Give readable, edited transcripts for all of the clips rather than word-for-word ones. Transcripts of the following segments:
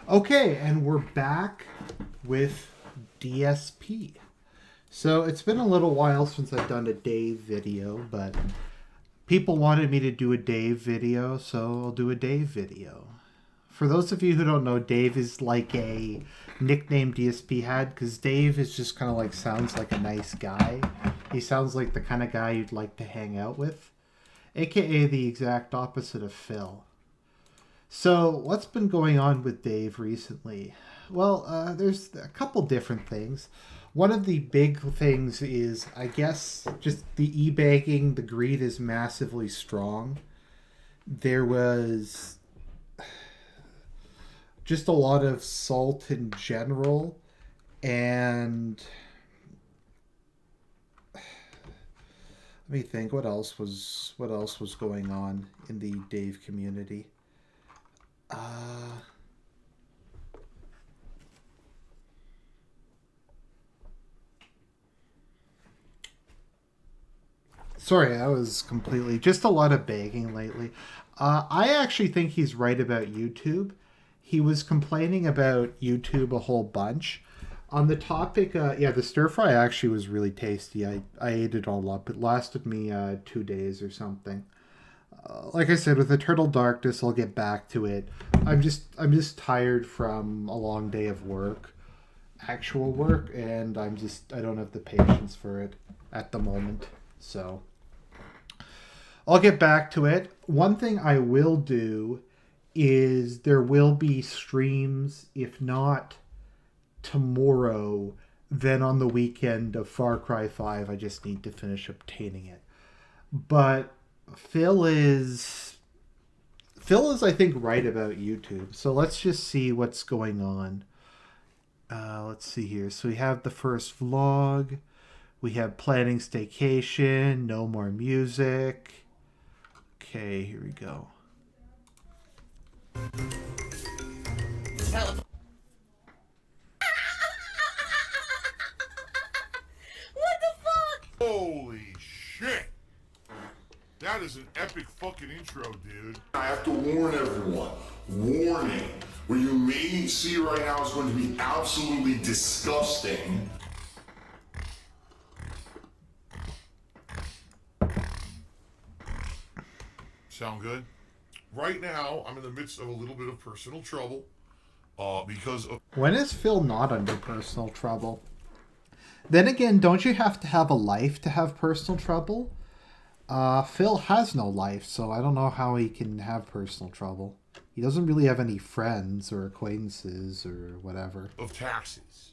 Okay, and we're back with DSP. So it's been a little while since I've done a Dave video, but people wanted me to do a Dave video, so I'll do a Dave video. For those of you who don't know, Dave is like a nickname DSP had, because Dave is just kind of like sounds like a nice guy. He sounds like the kind of guy you'd like to hang out with, aka the exact opposite of Phil. So, what's been going on with Dave recently? Well, there's a couple different things. One of the big things is, I guess, just the e-bagging, the greed is massively strong. There was just a lot of salt in general, and let me think, what else was going on in the Dave community? Sorry, I was completely just a lot of begging lately. I actually think he's right about YouTube. He was complaining about YouTube a whole bunch. On the topic, the stir fry actually was really tasty. I ate it all up. It lasted me 2 days or something. Like I said, with Eternal Darkness, I'll get back to it. I'm just tired from a long day of work, actual work, and I don't have the patience for it at the moment. So I'll get back to it. One thing I will do is there will be streams, if not tomorrow, then on the weekend of Far Cry 5. I just need to finish obtaining it. But Phil is I think right about YouTube. So let's just see what's going on. Let's see here. So we have the first vlog. We have planning staycation. No more music. Okay, here we go. What the fuck? Holy shit! That is an epic fucking intro, dude. I have to warn everyone. Warning. What you may see right now is going to be absolutely disgusting. Sound good? Right now, I'm in the midst of a little bit of personal trouble. Because of... When is Phil not under personal trouble? Then again, don't you have to have a life to have personal trouble? Phil has no life, so I don't know how he can have personal trouble. He doesn't really have any friends or acquaintances or whatever. Of taxes.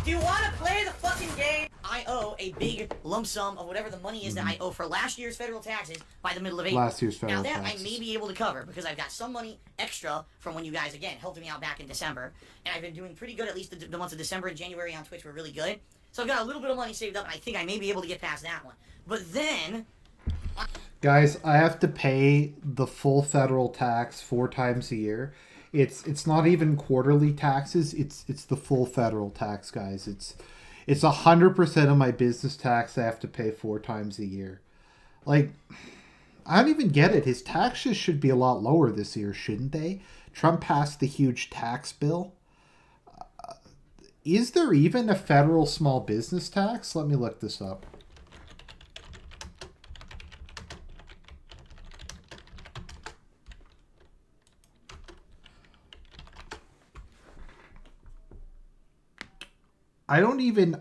Do you want to play the fucking game? I owe a big lump sum of whatever the money is that I owe for last year's federal taxes by the middle of April. Last year's federal taxes. Now that taxes. I may be able to cover because I've got some money extra from when you guys, again, helped me out back in December. And I've been doing pretty good, at least the months of December and January on Twitch were really good. So I've got a little bit of money saved up, and I think I may be able to get past that one. But then... Guys, I have to pay the full federal tax 4 times a year. It's not even quarterly taxes. It's the full federal tax, guys. It's 100% of my business tax I have to pay 4 times a year. Like, I don't even get it. His taxes should be a lot lower this year, shouldn't they? Trump passed the huge tax bill. Is there even a federal small business tax? Let me look this up. I don't even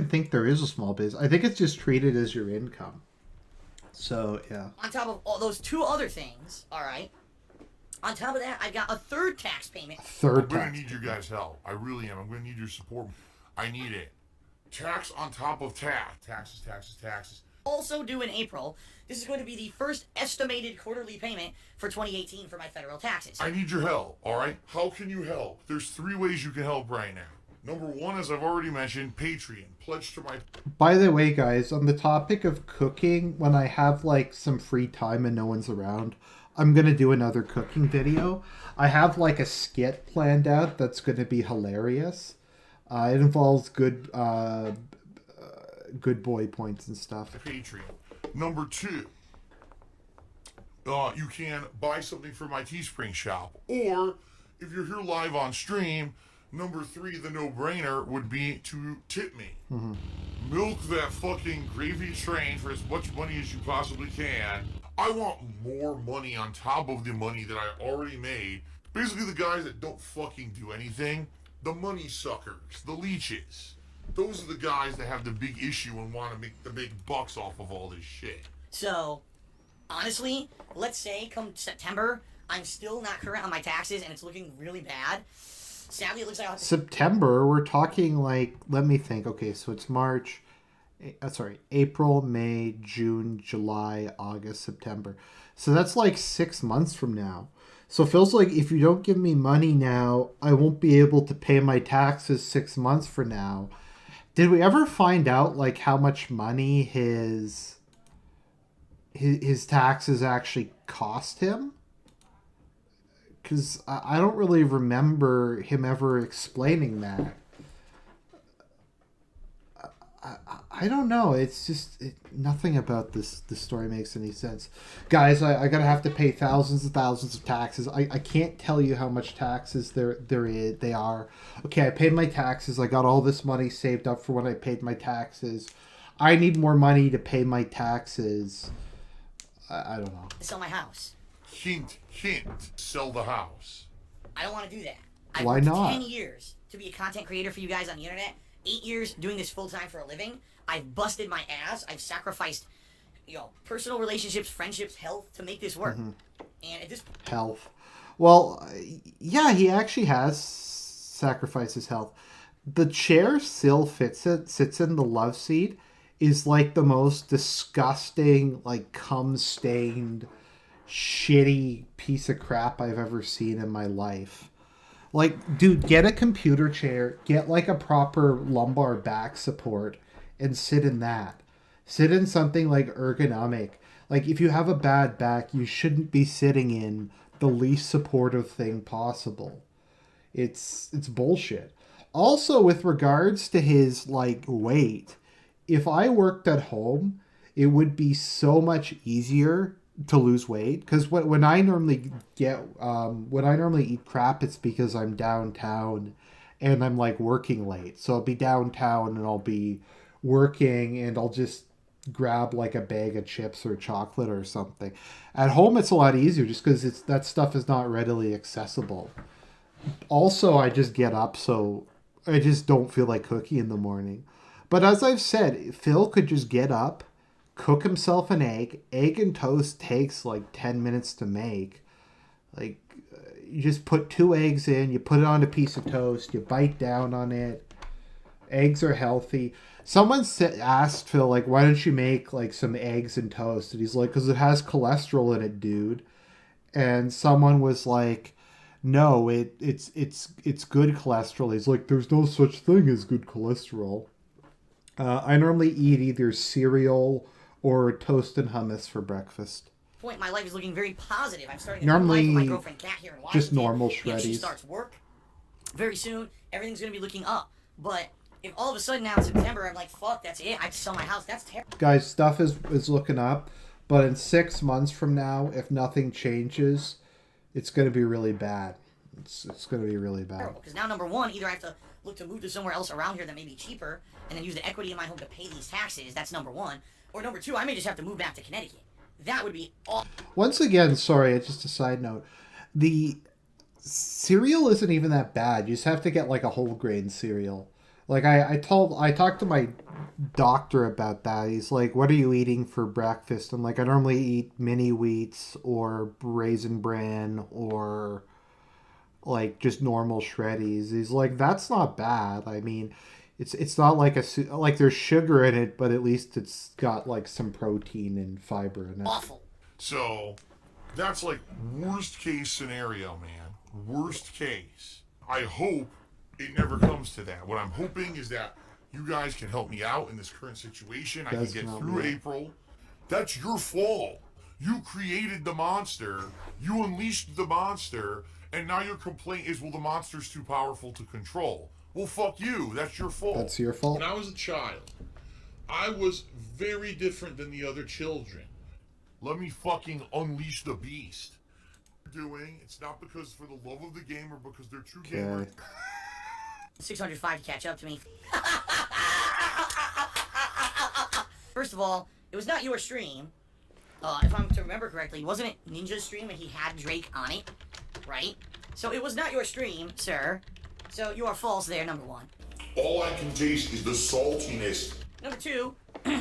think there is a small business. I think it's just treated as your income. So, yeah. On top of all those 2 other things, all right, on top of that, I've got a 3rd tax payment. I'm gonna need you guys' help. I really am. I'm gonna need your support. I need it. Tax on top of tax. Taxes. Also due in April. This is going to be the first estimated quarterly payment for 2018 for my federal taxes. I need your help, alright? How can you help? There's 3 ways you can help right now. Number 1, as I've already mentioned, Patreon. Pledge to my... By the way, guys, on the topic of cooking, when I have, like, some free time and no one's around, I'm going to do another cooking video. I have, like, a skit planned out that's going to be hilarious. It involves good boy points and stuff. Patreon. Number 2, you can buy something from my Teespring shop, or if you're here live on stream, number 3, the no-brainer would be to tip me. Milk that fucking gravy train for as much money as you possibly can. I want more money on top of the money that I already made. Basically, the guys that don't fucking do anything, the money suckers, the leeches. Those are the guys that have the big issue and want to make the big bucks off of all this shit. So, honestly, let's say come September, I'm still not current on my taxes and it's looking really bad. Sadly, it looks like I'll have to... September, we're talking like, let me think. Okay, so it's April, May, June, July, August, September. So that's like 6 months from now. So it feels like if you don't give me money now, I won't be able to pay my taxes 6 months from now. Did we ever find out like how much money his taxes actually cost him? Because I don't really remember him ever explaining that. I don't know. It's just nothing about this story makes any sense. Guys, I gotta have to pay thousands and thousands of taxes. I can't tell you how much taxes they are. Okay, I paid my taxes. I got all this money saved up for when I paid my taxes. I need more money to pay my taxes. I don't know. sell my house. Hint, hint, sell the house. I don't want to do that. I've Why worked not? 10 years to be a content creator for you guys on the internet. 8 years doing this full time for a living. I've busted my ass. I've sacrificed, personal relationships, friendships, health to make this work. And at this point, Health. Well, yeah, he actually has sacrificed his health. The chair still sits in the love seat is like the most disgusting, like cum-stained, shitty piece of crap I've ever seen in my life. Like, dude, get a computer chair, get like a proper lumbar back support, and sit in that. Sit in something like ergonomic. Like, if you have a bad back, you shouldn't be sitting in the least supportive thing possible. It's bullshit. Also, with regards to his, like, weight, if I worked at home, it would be so much easier to lose weight, because when I normally eat crap, it's because I'm downtown and I'm like working late. So I'll be downtown and I'll be working and I'll just grab like a bag of chips or chocolate or something. At home it's a lot easier just because that stuff is not readily accessible. Also, I just get up, so I just don't feel like cooking in the morning. But as I've said, Phil could just get up, cook himself an egg. Egg and toast takes like 10 minutes to make. Like, you just put 2 eggs in, you put it on a piece of toast, you bite down on it. Eggs are healthy. Someone asked Phil, like, why don't you make like some eggs and toast? And he's like, because it has cholesterol in it, dude. And someone was like, no, it's good cholesterol. He's like, there's no such thing as good cholesterol. I normally eat either cereal or toast and hummus for breakfast. point, my life is looking very positive. I'm starting a new life with my girlfriend Kat here in Washington. Just normal She shreddies. starts work very soon. Everything's going to be looking up. But if all of a sudden now in September, I'm like, fuck, that's it. I have to sell my house. That's terrible. Guys, stuff is looking up. But in 6 months from now, if nothing changes, it's going to be really bad. It's going to be really bad. Because now, number one, either I have to look to move to somewhere else around here that may be cheaper and then use the equity in my home to pay these taxes. That's number one. Or number two, I may just have to move back to Connecticut. That would be awful. Once again, sorry, just a side note. The cereal isn't even that bad. You just have to get like a whole grain cereal. Like I talked to my doctor about that. He's like, what are you eating for breakfast? I'm like, I normally eat mini wheats or raisin bran or like just normal shreddies. He's like, that's not bad. I mean, it's not like like there's sugar in it, but at least it's got like some protein and fiber in it. Awful. So, that's like worst case scenario, man. Worst case. I hope it never comes to that. What I'm hoping is that you guys can help me out in this current situation. I can get through April. That's your fault. You created the monster. You unleashed the monster. And now your complaint is, well, the monster's too powerful to control. Well, fuck you. That's your fault. That's your fault. When I was a child, I was very different than the other children. Let me fucking unleash the beast. doing. It's not because for the love of the game or because they're true gamers. 605 to catch up to me. First of all, it was not your stream. If I'm to remember correctly, wasn't it Ninja's stream and he had Drake on it? Right? So it was not your stream, sir. So you are false there, number one. All I can taste is the saltiness. Number two,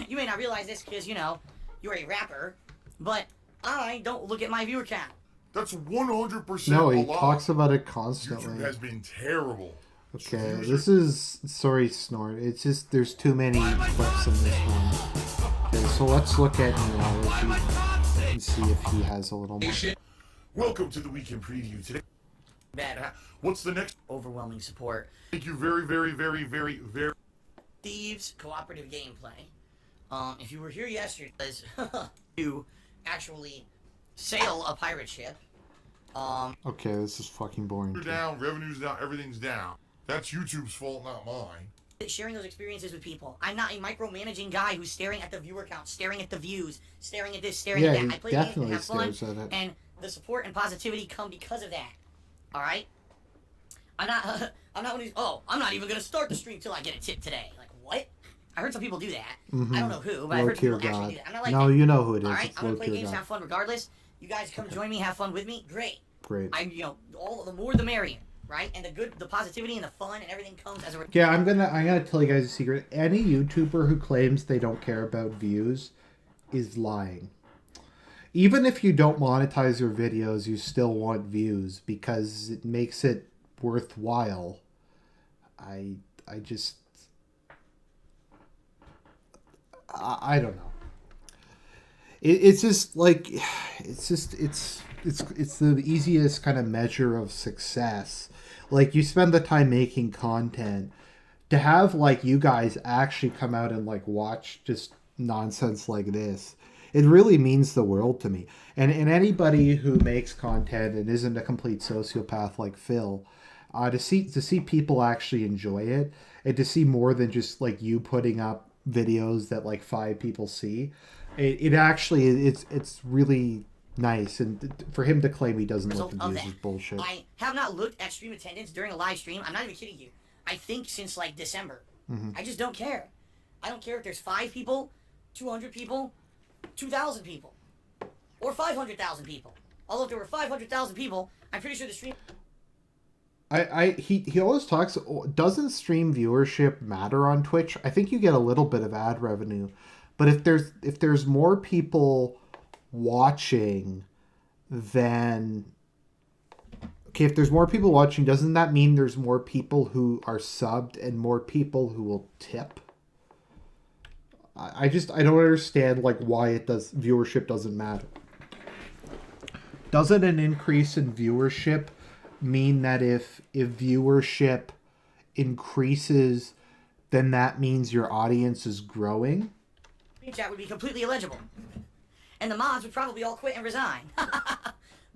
you may not realize this because, you know, you're a rapper, but I don't look at my viewer count. That's 100% No, he a lie. talks about it constantly. YouTube has been terrible. Okay, this is... Sorry, Snort. It's just there's too many clips in this one. Okay, so let's look at Neurology and see if he has a little more. Welcome to the weekend preview today. Bad, huh? What's the next? Overwhelming support. Thank you very, very, very, very, very. Thieves cooperative gameplay. If you were here yesterday, to actually sail a pirate ship. Okay, this is fucking boring. You're down, revenue's down, everything's down. That's YouTube's fault, not mine. Sharing those experiences with people. I'm not a micromanaging guy who's staring at the viewer count, staring at the views, staring at this, staring at that. I play games and have fun, and the support and positivity come because of that. All right. I'm not one of these. Oh, I'm not even gonna start the stream till I get a tip today. Like what? I heard some people do that. I don't know who, but I heard people actually do that. I'm not like no, that. you know who it is. All right, it's I'm gonna play games, have fun regardless. You guys come join me, have fun with me. Great. All the more the merrier, right? And the positivity and the fun and everything comes as a. Yeah, I'm gonna tell you guys a secret. Any YouTuber who claims they don't care about views is lying. Even if you don't monetize your videos, you still want views because it makes it worthwhile. I don't know. It's just like it's the easiest kind of measure of success. Like you spend the time making content to have like you guys actually come out and like watch just nonsense like this. It really means the world to me. And anybody who makes content and isn't a complete sociopath like Phil, to see people actually enjoy it and to see more than just like you putting up videos that like 5 people see, it actually it's really nice. And for him to claim he doesn't look at views is bullshit. I have not looked at stream attendance during a live stream. I'm not even kidding you. I think since like December. I just don't care. I don't care if there's 5 people, 200 people, 2,000 people, or 500,000 people. Although if there were 500,000 people, I'm pretty sure the stream. He always talks. Doesn't stream viewership matter on Twitch? I think you get a little bit of ad revenue, but if there's more people watching, then okay. If there's more people watching, doesn't that mean there's more people who are subbed and more people who will tip? I don't understand like why viewership doesn't matter. Doesn't an increase in viewership mean that if viewership increases, then that means your audience is growing? Chat would be completely illegible, and the mods would probably all quit and resign.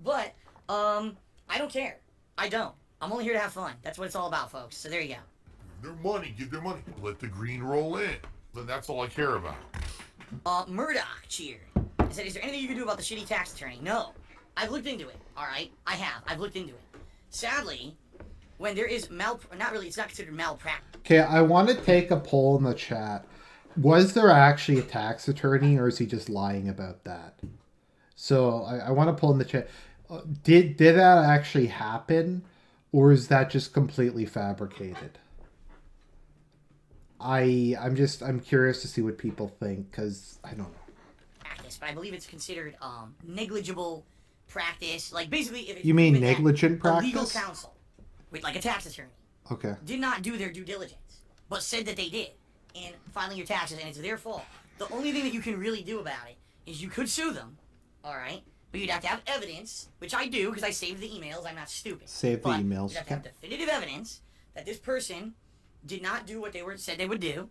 But I don't care. I don't. I'm only here to have fun. That's what it's all about, folks. So there you go. Their money, give their money. Let the green roll in. Then that's all I care about. Murdoch cheered. I said, is there anything you can do about the shitty tax attorney? No. I've looked into it. All right? I have. I've looked into it. Sadly, when there is not really, it's not considered malpractice. Okay, I want to take a poll in the chat. Was there actually a tax attorney, or is he just lying about that? So I want to pull in the chat. Did that actually happen, or is that just completely fabricated? I'm curious to see what people think, because I don't know. Practice, but I believe it's considered negligible practice. Like basically, if you mean negligent practice? Legal counsel, with like a tax attorney, okay, did not do their due diligence, but said that they did in filing your taxes, and it's their fault. The only thing that you can really do about it is you could sue them, all right? But you'd have to have evidence, which I do because I saved the emails. I'm not stupid. Save the emails. You'd have to have definitive evidence that this person did not do what they said they would do,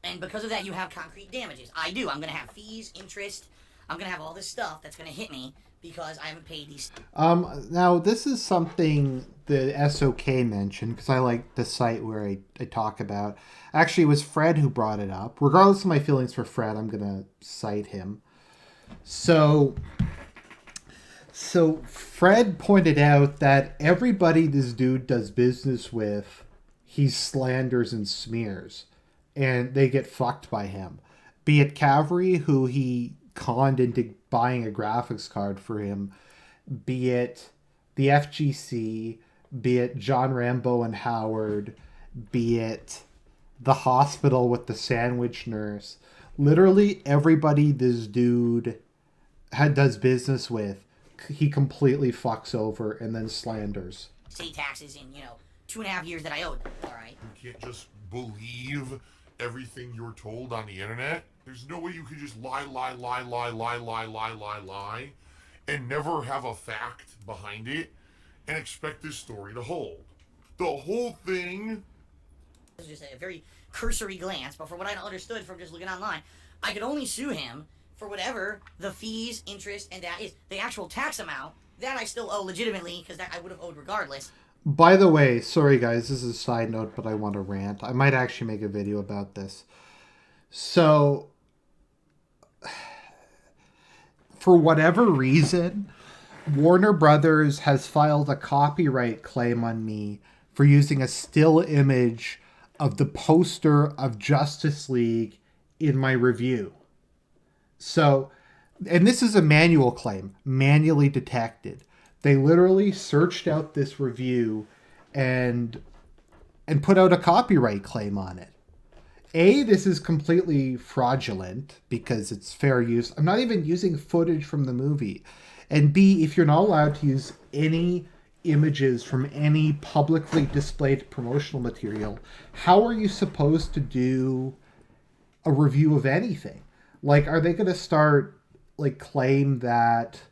and because of that, you have concrete damages. I do. I'm going to have fees, interest. I'm going to have all this stuff that's going to hit me because I haven't paid these. Now, this is something the SOK mentioned, because I like the site where I talk about. Actually, it was Fred who brought it up. Regardless of my feelings for Fred, I'm going to cite him. So, So Fred pointed out that everybody this dude does business with, he slanders and smears, and they get fucked by him. Be it Cavalry, who he conned into buying a graphics card for him, be it the FGC, be it John Rambo and Howard, be it the hospital with the sandwich nurse. Literally everybody this dude does business with, he completely fucks over and then slanders. State taxes in, 2.5 years that I owed them, all right? You can't just believe everything you're told on the internet. There's no way you can just lie, and never have a fact behind it and expect this story to hold. The whole thing... This is just a very cursory glance, but from what I understood from just looking online, I could only sue him for whatever the fees, interest, and that is. The actual tax amount, that I still owe legitimately, because that I would have owed regardless. By the way, sorry guys, this is a side note, but I want to rant. I might actually make a video about this. So, for whatever reason, Warner Brothers has filed a copyright claim on me for using a still image of the poster of Justice League in my review. So, and this is a manual claim, manually detected. They literally searched out this review and put out a copyright claim on it. A, this is completely fraudulent because it's fair use. I'm not even using footage from the movie. And B, if you're not allowed to use any images from any publicly displayed promotional material, how are you supposed to do a review of anything? Like, are they going to start, like, claim that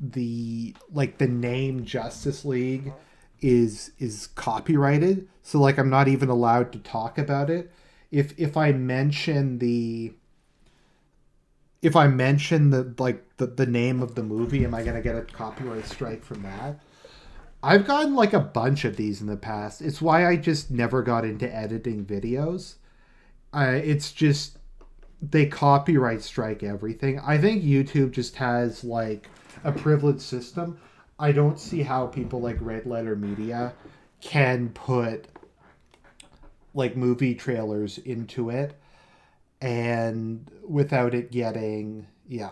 the name Justice League is copyrighted? So, like, I'm not even allowed to talk about it? If I mention the name of the movie, am I going to get a copyright strike from that? I've gotten like a bunch of these in the past. It's why I just never got into editing videos. It's just they copyright strike everything. I think YouTube just has like a privileged system. I don't see how people like Red Letter Media can put like movie trailers into it and without it getting, yeah.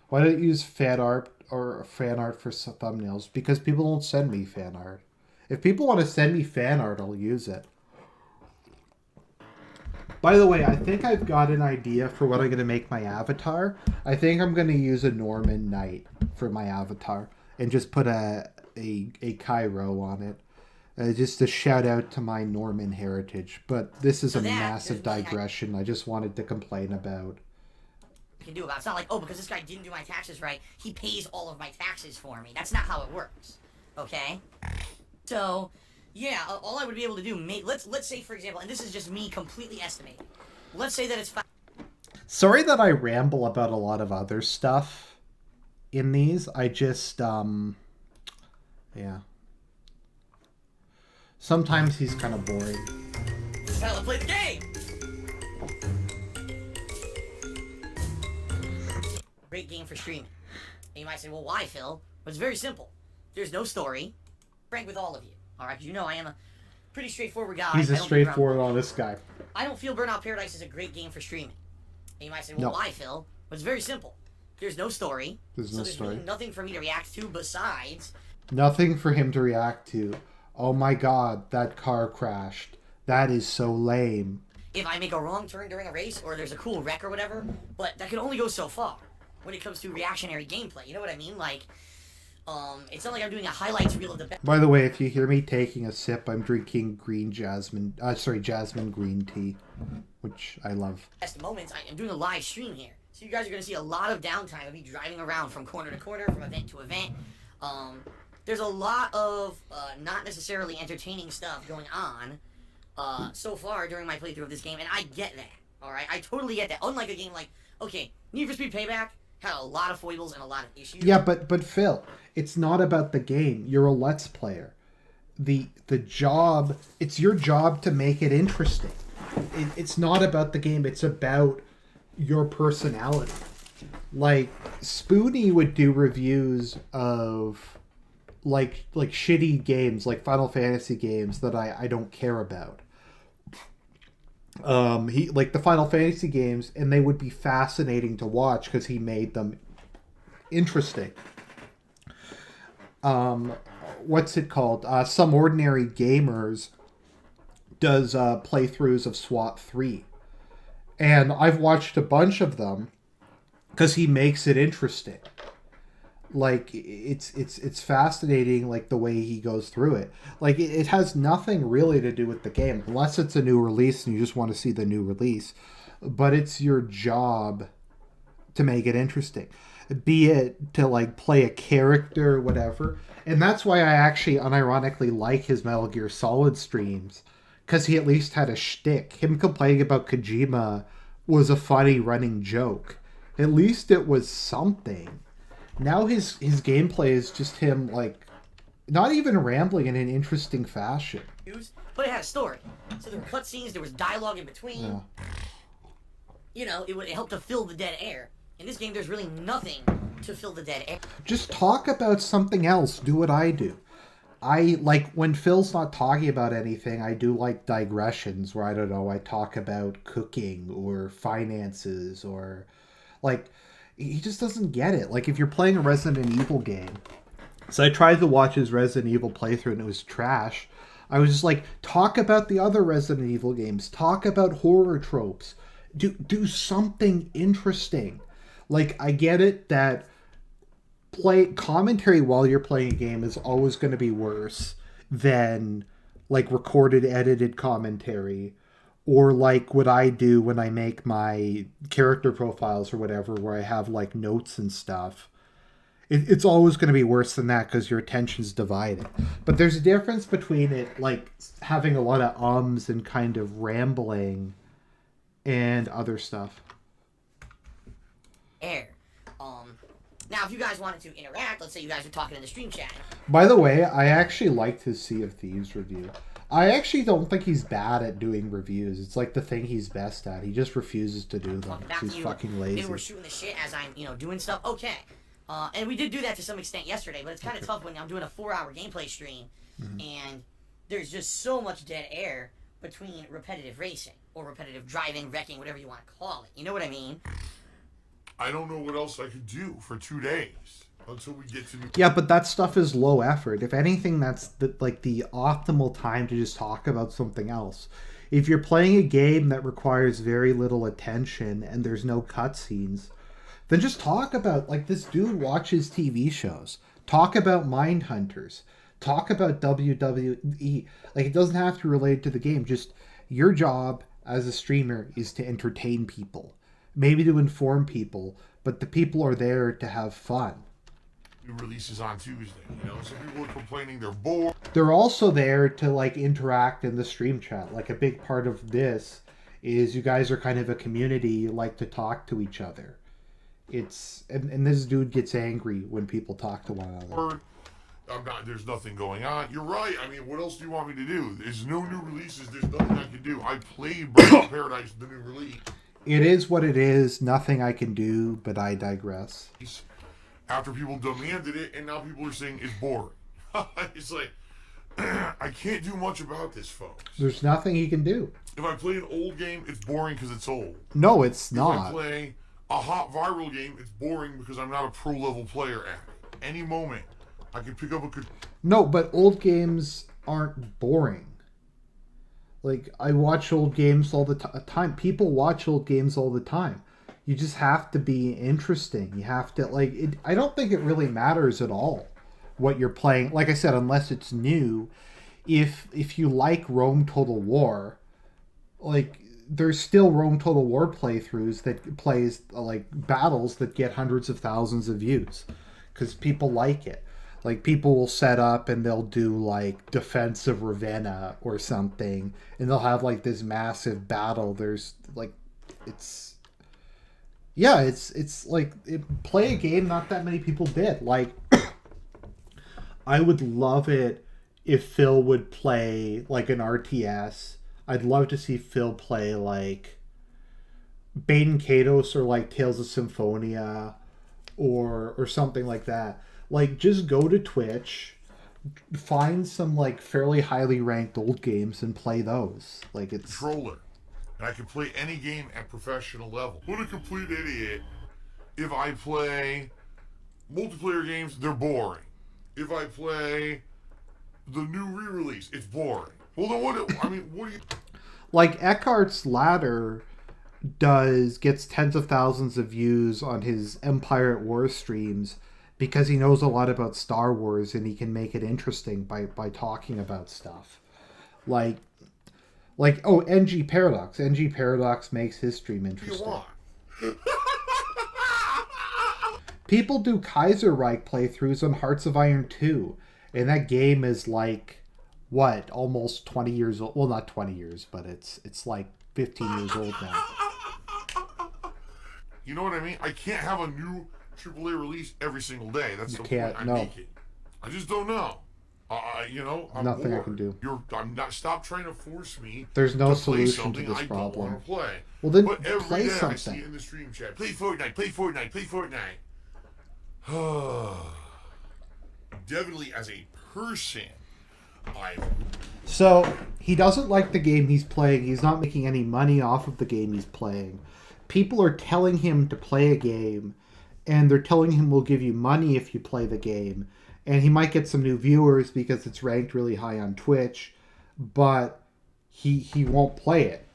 Why don't you use fan art or fan art for thumbnails? Because people don't send me fan art. If people want to send me fan art, I'll use it. By the way, I think I've got an idea for what I'm going to make my avatar. I think I'm going to use a Norman Knight for my avatar and just put a Cairo on it. Just a shout out to my Norman heritage. But this is a massive digression I just wanted to complain about. Can do about. It's not like, oh, because this guy didn't do my taxes right, he pays all of my taxes for me. That's not how it works. Okay? So, yeah, all I would be able to do, let's say, for example, and this is just me completely estimating. Let's say that it's Sorry that I ramble about a lot of other stuff in these. I just, yeah. Sometimes he's kind of boring. Tell him to play the game! Great game for streaming. And you might say, well, why, Phil? Well, it's very simple. There's no story. Frank with all of you. Alright, you know I am a pretty straightforward guy. He's a straightforward, honest guy. I don't feel Burnout Paradise is a great game for streaming. And you might say, well, why, Phil? Well, it's very simple. There's no story. There's really nothing for me to react to besides... Nothing for him to react to. Oh my god, that car crashed. That is so lame. If I make a wrong turn during a race, or there's a cool wreck or whatever, but that can only go so far when it comes to reactionary gameplay. You know what I mean? Like, it's not like I'm doing a highlights reel of the best. By the way, if you hear me taking a sip, I'm drinking jasmine green tea, which I love. Best moments, I'm doing a live stream here. So you guys are going to see a lot of downtime of me driving around from corner to corner, from event to event. There's a lot of not necessarily entertaining stuff going on so far during my playthrough of this game, and I get that, alright? I totally get that. Unlike a game like, okay, Need for Speed Payback had a lot of foibles and a lot of issues. Yeah, but Phil, it's not about the game. You're a Let's Player. The job, it's your job to make it interesting. It's not about the game. It's about your personality. Like Spoonie would do reviews of like shitty games, like Final Fantasy games that I don't care about. He like the Final Fantasy games, and they would be fascinating to watch because he made them interesting. What's it called? Some Ordinary Gamers does playthroughs of SWAT 3. And I've watched a bunch of them because he makes it interesting. Like it's fascinating, like the way he goes through it. Like it has nothing really to do with the game unless it's a new release and you just want to see the new release. But it's your job to make it interesting, be it to like play a character or whatever. And that's why I actually unironically like his Metal Gear Solid streams, because he at least had a shtick. Him complaining about Kojima was a funny running joke. At least it was something. Now his gameplay is just him, like, not even rambling in an interesting fashion. But it had a story. So there were cutscenes, there was dialogue in between. Yeah. You know, it helped to fill the dead air. In this game, there's really nothing to fill the dead air. Just talk about something else. Do what I do. I like when Phil's not talking about anything, I do like digressions where, I don't know, I talk about cooking or finances or like, he just doesn't get it. Like if you're playing a Resident Evil game, so I tried to watch his Resident Evil playthrough and it was trash. I was just like, talk about the other Resident Evil games, talk about horror tropes, do something interesting. Like I get it that play commentary while you're playing a game is always going to be worse than like recorded edited commentary, or like what I do when I make my character profiles or whatever, where I have like notes and stuff. It's always going to be worse than that because your attention's divided. But there's a difference between it like having a lot of ums and kind of rambling and other stuff. Air. Now, if you guys wanted to interact, let's say you guys are talking in the stream chat. By the way, I actually liked his Sea of Thieves review. I actually don't think he's bad at doing reviews. It's like the thing he's best at. He just refuses to do them. He's fucking lazy. They were shooting the shit as I'm, doing stuff. Okay. And we did do that to some extent yesterday, but it's kind of tough when I'm doing a 4-hour gameplay stream, and there's just so much dead air between repetitive racing, or repetitive driving, wrecking, whatever you want to call it. You know what I mean? I don't know what else I could do for 2 days until we get to... Yeah, but that stuff is low effort. If anything, that's the optimal time to just talk about something else. If you're playing a game that requires very little attention and there's no cutscenes, then just talk about, like, this dude watches TV shows. Talk about Mindhunters. Talk about WWE. Like, it doesn't have to relate to the game. Just your job as a streamer is to entertain people. Maybe to inform people, but the people are there to have fun. New releases on Tuesday, some people are complaining they're bored. They're also there to like interact in the stream chat. Like a big part of this is you guys are kind of a community. You like to talk to each other. It's and this dude gets angry when people talk to one another. There's nothing going on. You're right. I mean, what else do you want me to do? There's no new releases. There's nothing I can do. I played Burnout Paradise, the new release. It is what it is. Nothing I can do, but I digress. After people demanded it, and now people are saying it's boring. It's like, I can't do much about this, folks. There's nothing he can do. If I play an old game, it's boring because it's old. No, it's If not. I play a hot viral game, it's boring because I'm not a pro-level player at it. Any moment, I can pick up a... No, but old games aren't boring. Like, I watch old games all the time. People watch old games all the time. You just have to be interesting. You have to, like... I don't think it really matters at all what you're playing. Like I said, unless it's new. If you like Rome Total War, like, there's still Rome Total War playthroughs that plays, like, battles that get hundreds of thousands of views. Because people like it. Like, people will set up and they'll do, like, Defense of Ravenna or something. And they'll have, like, this massive battle. There's, like, it's... Yeah, it's like, play a game not that many people did. Like, I would love it if Phil would play, like, an RTS. I'd love to see Phil play, like, Baden Kados or like Tales of Symphonia or something like that. Like, just go to Twitch, find some like fairly highly ranked old games and play those. Like, it's Controller. And I can play any game at professional level. What a complete idiot. If I play multiplayer games, they're boring. If I play the new re-release, it's boring. Well, then what do you... like Eckhart's Ladder gets tens of thousands of views on his Empire at War streams because he knows a lot about Star Wars and he can make it interesting by talking about stuff. Like NG Paradox. NG Paradox makes his stream interesting. People do Kaiserreich playthroughs on Hearts of Iron 2, and that game is like, what, almost 20 years old? Well, not 20 years, but it's like 15 years old now. You know what I mean? I can't have a new AAA release every single day. That's You the can't, point I'm no. making. I just don't know. I'm Nothing bored. I can do. I'm not. Stop trying to force me. There's no to solution play to this I problem. don't want to play. Well, then But every play day something. I see it in the stream chat. Play Fortnite. Play Fortnite. Play Fortnite. Definitely, as a person, So, he doesn't like the game he's playing. He's not making any money off of the game he's playing. People are telling him to play a game, and they're telling him we'll give you money if you play the game. And he might get some new viewers because it's ranked really high on Twitch, but he won't play it.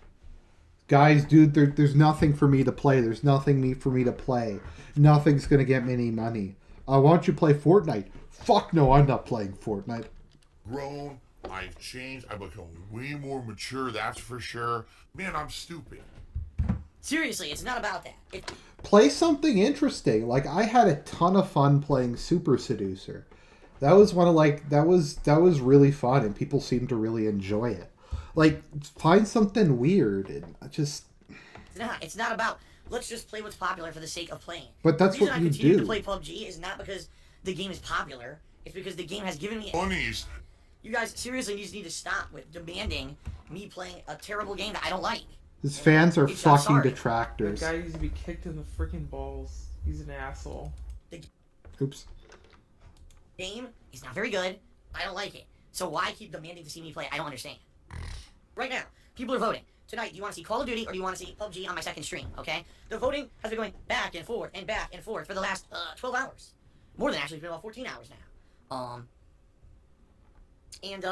Guys, dude, there's nothing for me to play. There's nothing for me to play. Nothing's going to get me any money. Why don't you play Fortnite? Fuck no, I'm not playing Fortnite. grown. I've changed. I've become way more mature. That's for sure. Man, I'm stupid. Seriously, it's not about that. Play something interesting. Like, I had a ton of fun playing Super Seducer. That was that was really fun, and people seemed to really enjoy it. Like, find something weird and just. It's not about let's just play what's popular for the sake of playing. But that's the what reason you I continue do. to play PUBG is not because the game is popular. It's because the game has given me. Bunnies. You guys seriously just need to stop with demanding me playing a terrible game that I don't like. His fans are I'm fucking sorry. detractors. That guy needs to be kicked in the freaking balls. He's an asshole. Oops. Game is not very good. I don't like it. So why keep demanding to see me play? I don't understand. Right now, people are voting. Tonight, do you want to see Call of Duty or do you want to see PUBG on my second stream? Okay? The voting has been going back and forth for the last 12 hours. More than actually, it's been about 14 hours now. And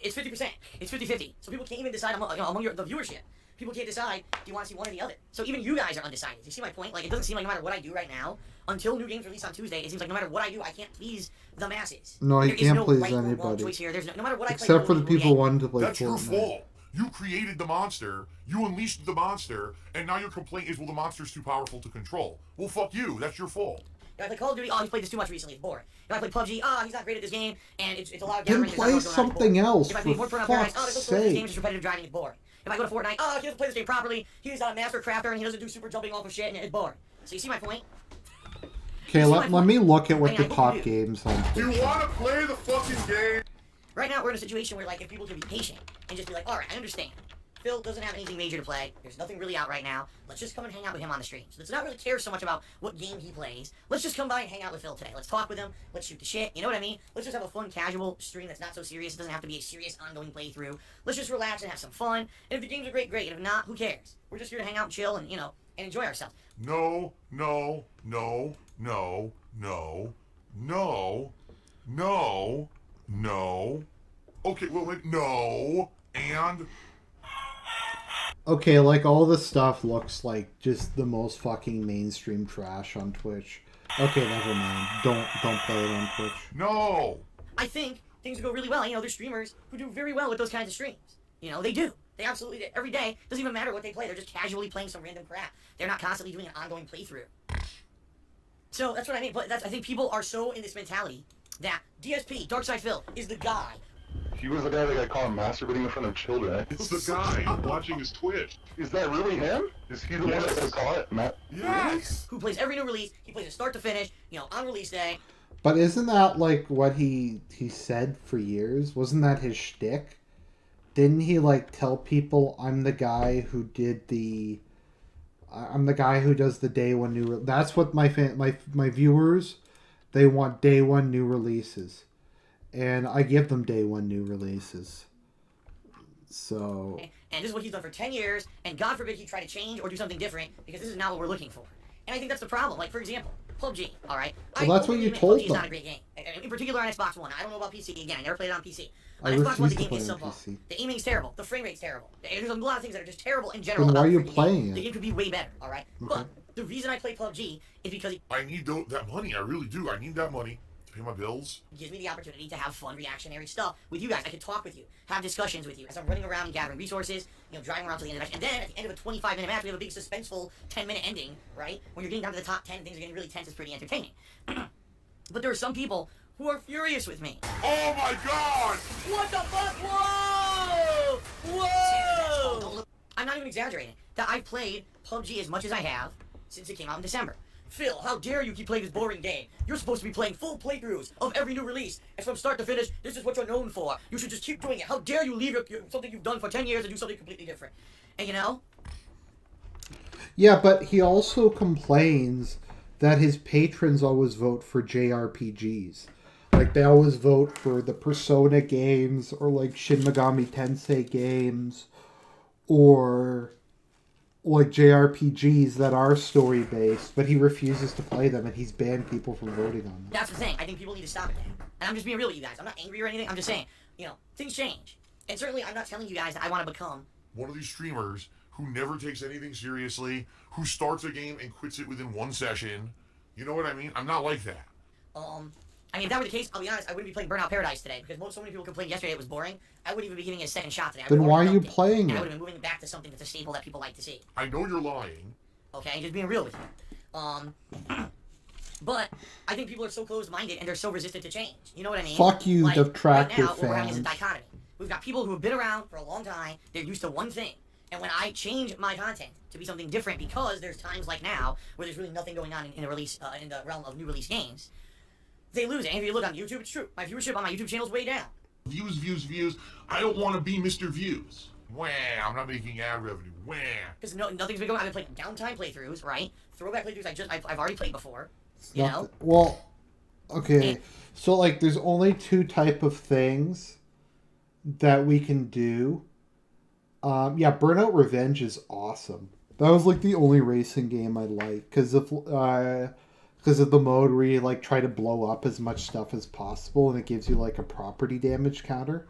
it's 50%. It's 50-50. So people can't even decide among the viewership. People can't decide, do you want to see one or the other? So even you guys are undecided. You see my point? Like, it doesn't seem like no matter what I do right now, until new games release on Tuesday, it seems like no matter what I do, I can't please the masses. No, you There is can't no please right or wrong anybody. choice here. There's no matter what I play. Except for the people people wanting to play That's your Fortnite. fault. You created the monster, you unleashed the monster, and now your complaint is, well, the monster's too powerful to control. Well, fuck you. That's your fault. If I play Call of Duty, he's played this too much recently, it's boring. If I play PUBG, he's not great at this game, and it's a lot of Then gathering. play something else, If I play for Fortnite, this fuck's this sake. game is just repetitive driving, it's boring. If I go to Fortnite, he doesn't play this game properly, he's not a master crafter, and he doesn't do super jumping off of shit, and it's boring. So you see my point? Okay, let me look at what I the hope top you do. games on Do Twitch. you want to play the fucking game? Right now, we're in a situation where, like, if people can be patient and just be like, alright, I understand. Phil doesn't have anything major to play. There's nothing really out right now. Let's just come and hang out with him on the stream. So let's not really care so much about what game he plays. Let's just come by and hang out with Phil today. Let's talk with him. Let's shoot the shit. You know what I mean? Let's just have a fun, casual stream that's not so serious. It doesn't have to be a serious, ongoing playthrough. Let's just relax and have some fun. And if the games are great, great. And if not, who cares? We're just here to hang out and chill and, and enjoy ourselves. No, no, no, no, no, no, no, no. Okay, wait, no, and... Okay, like, all this stuff looks like just the most fucking mainstream trash on Twitch. Okay, never mind. Don't play it on Twitch. No! I think things will go really well. There's streamers who do very well with those kinds of streams. They do. They absolutely do. Every day, doesn't even matter what they play. They're just casually playing some random crap. They're not constantly doing an ongoing playthrough. So that's what I mean. But I think people are so in this mentality that DSP, Darkside Phil, is the guy. He was the guy that got caught masturbating in front of children. It's the guy watching his Twitch. Is that really him? Is he the one that got caught? Matt? Yes! Who plays every new release. He plays it start to finish, on release day. But isn't that, like, what he said for years? Wasn't that his shtick? Didn't he, like, tell people, I'm the guy who did the I'm the guy who does the day one new. That's what my viewers, they want day one new releases, and I give them day one new releases. So. And this is what he's done for 10 years, and God forbid he try to change or do something different, because this is not what we're looking for. And I think that's the problem. Like, for example, PUBG, alright? Well, that's what you told them. PUBG is not a great game. In particular on Xbox One. I don't know about PC. Again, I never played it on PC. I On Xbox One, the refuse to game play is on subpar. PC. The aiming's terrible. The frame rate's terrible. There's a lot of things that are just terrible in general. Then why are you about the playing game. it? The game could be way better, alright? Okay. But the reason I play PUBG is because it I need that money. I really do. I need that money to pay my bills. gives me the opportunity to have fun, reactionary stuff with you guys. I can talk with you, have discussions with you as I'm running around and gathering resources, driving around to the end of the match. And then at the end of a 25-minute match, we have a big suspenseful 10-minute ending, right? When you're getting down to the top 10, things are getting really tense. It's pretty entertaining. But there are some people who are furious with me. Oh my God! What the fuck? Whoa! Whoa! I'm not even exaggerating. That I've played PUBG as much as I have since it came out in December. Phil, how dare you keep playing this boring game? You're supposed to be playing full playthroughs of every new release. And from start to finish, this is what you're known for. You should just keep doing it. How dare you leave something you've done for 10 years and do something completely different? And Yeah, but he also complains that his patrons always vote for JRPGs. Like, they always vote for the Persona games, or like Shin Megami Tensei games, or like JRPGs that are story based, but he refuses to play them, and he's banned people from voting on them. That's the thing. I think people need to stop it. And I'm just being real with you guys. I'm not angry or anything. I'm just saying, things change. And certainly I'm not telling you guys that I want to become One of these streamers who never takes anything seriously, who starts a game and quits it within one session. You know what I mean? I'm not like that. I mean, if that were the case, I'll be honest, I wouldn't be playing Burnout Paradise today, because so many people complained yesterday it was boring. I wouldn't even be giving it a second shot today. Then why are you playing it? I it? would have been moving back to something that's a staple that people like to see. I know you're lying. Okay, just being real with you. But I think people are so closed-minded and they're so resistant to change. You know what I mean? Fuck you, like, Detractor right now, what we're having is a fans. dichotomy. We've got people who have been around for a long time. They're used to one thing. And when I change my content to be something different, because there's times like now where there's really nothing going on in the realm of new release games, they lose it. And if you look on YouTube, it's true. My viewership on my YouTube channel is way down. Views. I don't want to be Mr. Views. Wah, I'm not making ad revenue. Wah. Because nothing's been going on. I've been playing downtime playthroughs, right? Throwback playthroughs I've already played before. You know? Well, okay. So, like, there's only two type of things that we can do. Yeah, Burnout Revenge is awesome. That was, like, the only racing game I like. Because of the mode where you, like, try to blow up as much stuff as possible, and it gives you, like, a property damage counter.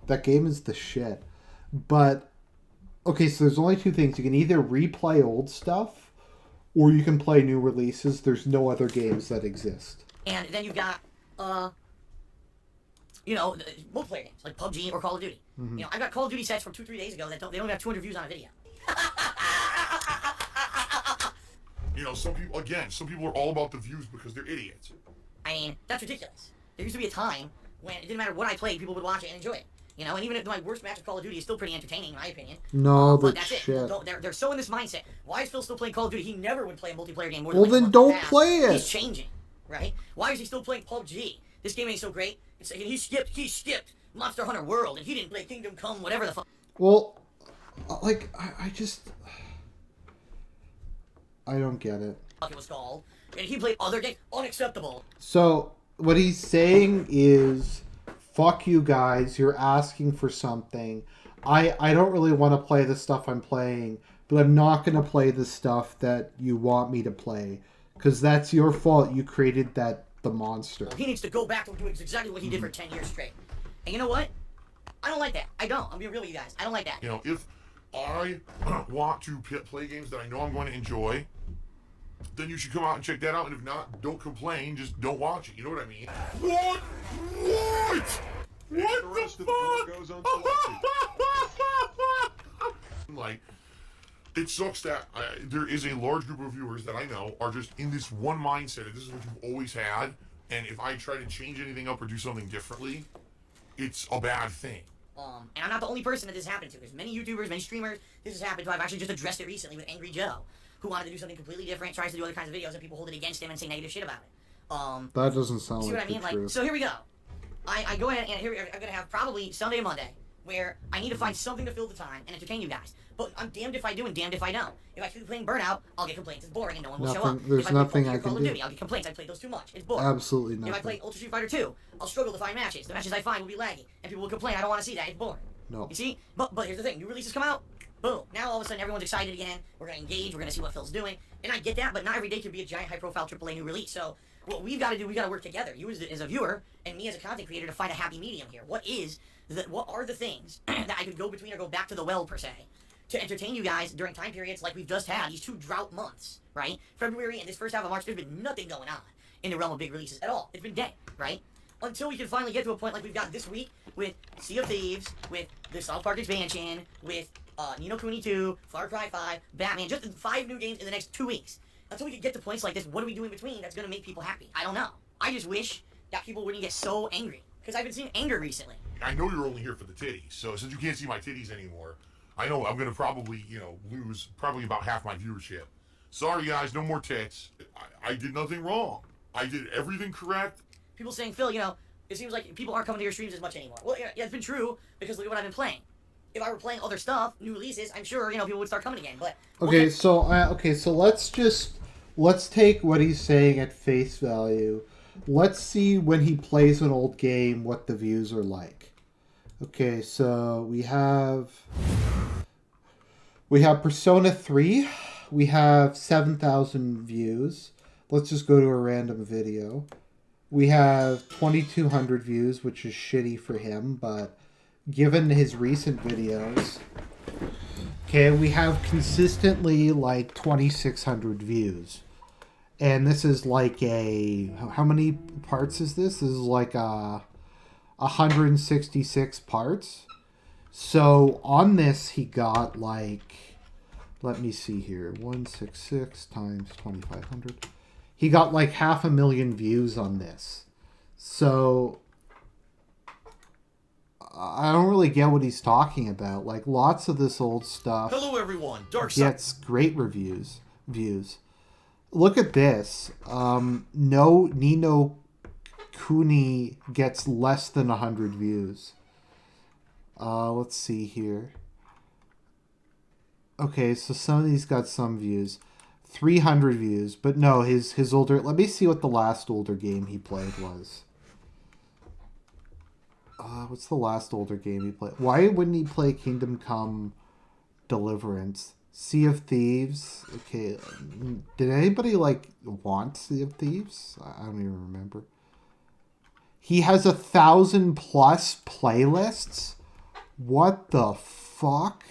That game is the shit. But, okay, so there's only two things. You can either replay old stuff, or you can play new releases. There's no other games that exist. And then you've got, multiplayer games, like PUBG or Call of Duty. Mm-hmm. I've got Call of Duty sets from 2-3 days ago that they don't even have 200 views on a video. Some people are all about the views because they're idiots. I mean, that's ridiculous. There used to be a time when it didn't matter what I played, people would watch it and enjoy it. And even if my worst match of Call of Duty is still pretty entertaining, in my opinion. No, but that's that's shit. it. They're so in this mindset. Why is Phil still playing Call of Duty? He never would play a multiplayer game more Well, than then once don't in the past. play it. He's changing, right? Why is he still playing PUBG? This game ain't so great. He skipped Monster Hunter World, and he didn't play Kingdom Come, whatever the fuck. Well, like, I don't get it. It was called. And he played other games. Unacceptable. So, what he's saying is, fuck you guys, you're asking for something. I don't really want to play the stuff I'm playing, but I'm not going to play the stuff that you want me to play, because that's your fault. You created the monster. He needs to go back to doing exactly what he did for 10 years straight. And you know what? I don't like that. I don't. I'm being real with you guys. I don't like that. If I want to play games that I know I'm going to enjoy, then you should come out and check that out. And if not, don't complain. Just don't watch it. You know what I mean? What? What the fuck? Goes like, it sucks that there is a large group of viewers that I know are just in this one mindset. This is what you've always had. And if I try to change anything up or do something differently, it's a bad thing. And I'm not the only person that this happened to. There's many YouTubers, many streamers this has happened to. I've actually just addressed it recently with Angry Joe, who wanted to do something completely different, tries to do other kinds of videos, and people hold it against him and say negative shit about it. That doesn't sound see like what I mean? the truth. So here we go. I go ahead and here I'm gonna have probably Sunday and Monday where I need to find something to fill the time and entertain you guys. But I'm damned if I do and damned if I don't. If I keep playing Burnout, I'll get complaints. It's boring and no one will show up. There's if I nothing play I can Call of do. Duty, I'll get complaints. I played those too much. It's boring. Absolutely nothing. If I play Ultra Street Fighter 2, I'll struggle to find matches. The matches I find will be laggy, and people will complain. I don't want to see that. It's boring. No. You see? But here's the thing. New releases come out. Boom. Now all of a sudden everyone's excited again. We're gonna engage. We're gonna see what Phil's doing. And I get that, but not every day can be a giant high-profile AAA new release. So what we've got to do, we've got to work together. You as a viewer and me as a content creator to find a happy medium here. What are the things that I could go between or go back to the well per se to entertain you guys during time periods like we've just had these 2 drought months, right? February and this first half of March, there's been nothing going on in the realm of big releases at all. It's been dead, right? Until we can finally get to a point like we've got this week with Sea of Thieves, with the South Park expansion, with Ni no Kuni 2, Far Cry 5, Batman, just 5 new games in the next 2 weeks. Until we can get to points like this, what do we do in between that's going to make people happy? I don't know. I just wish that people wouldn't get so angry. Because I've been seeing anger recently. I know you're only here for the titties, so since you can't see my titties anymore, I know I'm going to probably, lose probably about half my viewership. Sorry, guys, no more tits. I did nothing wrong. I did everything correct. People saying, Phil, it seems like people aren't coming to your streams as much anymore. Well, yeah, it's been true, because look at what I've been playing. If I were playing other stuff, new releases, I'm sure, people would start coming again, but... So let's take what he's saying at face value. Let's see when he plays an old game what the views are like. Okay, so we have Persona 3. We have 7,000 views. Let's just go to a random video. We have 2,200 views, which is shitty for him, but given his recent videos, okay, we have consistently like 2,600 views. And this is like how many parts is this? This is like 166 parts. So on this, he got like, let me see here, 166 times 2,500. He got like 500,000 views on this. So I don't really get what he's talking about. Like lots of this old stuff. Hello everyone, gets great views. Look at this. No Ni no Kuni gets less than 100 views. Let's see here. Okay, so some of these got some views. 300 views, but no, his older... Let me see what the last older game he played was. What's the last older game he played? Why wouldn't he play Kingdom Come Deliverance? Sea of Thieves. Okay, did anybody want Sea of Thieves? I don't even remember. He has 1,000+ playlists. What the fuck?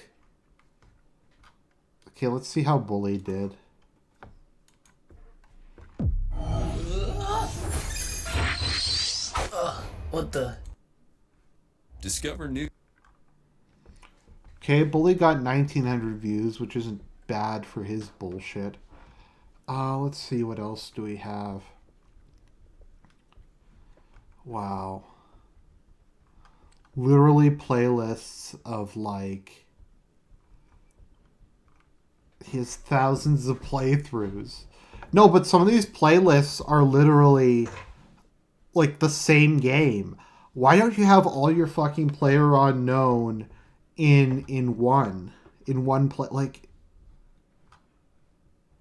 Okay, let's see how Bully did. What the? Discover new. Okay, Bully got 1,900 views, which isn't bad for his bullshit. Let's see, what else do we have? Wow. Literally playlists of he has thousands of playthroughs. No, but some of these playlists are literally the same game. Why don't you have all your fucking player unknown in one play?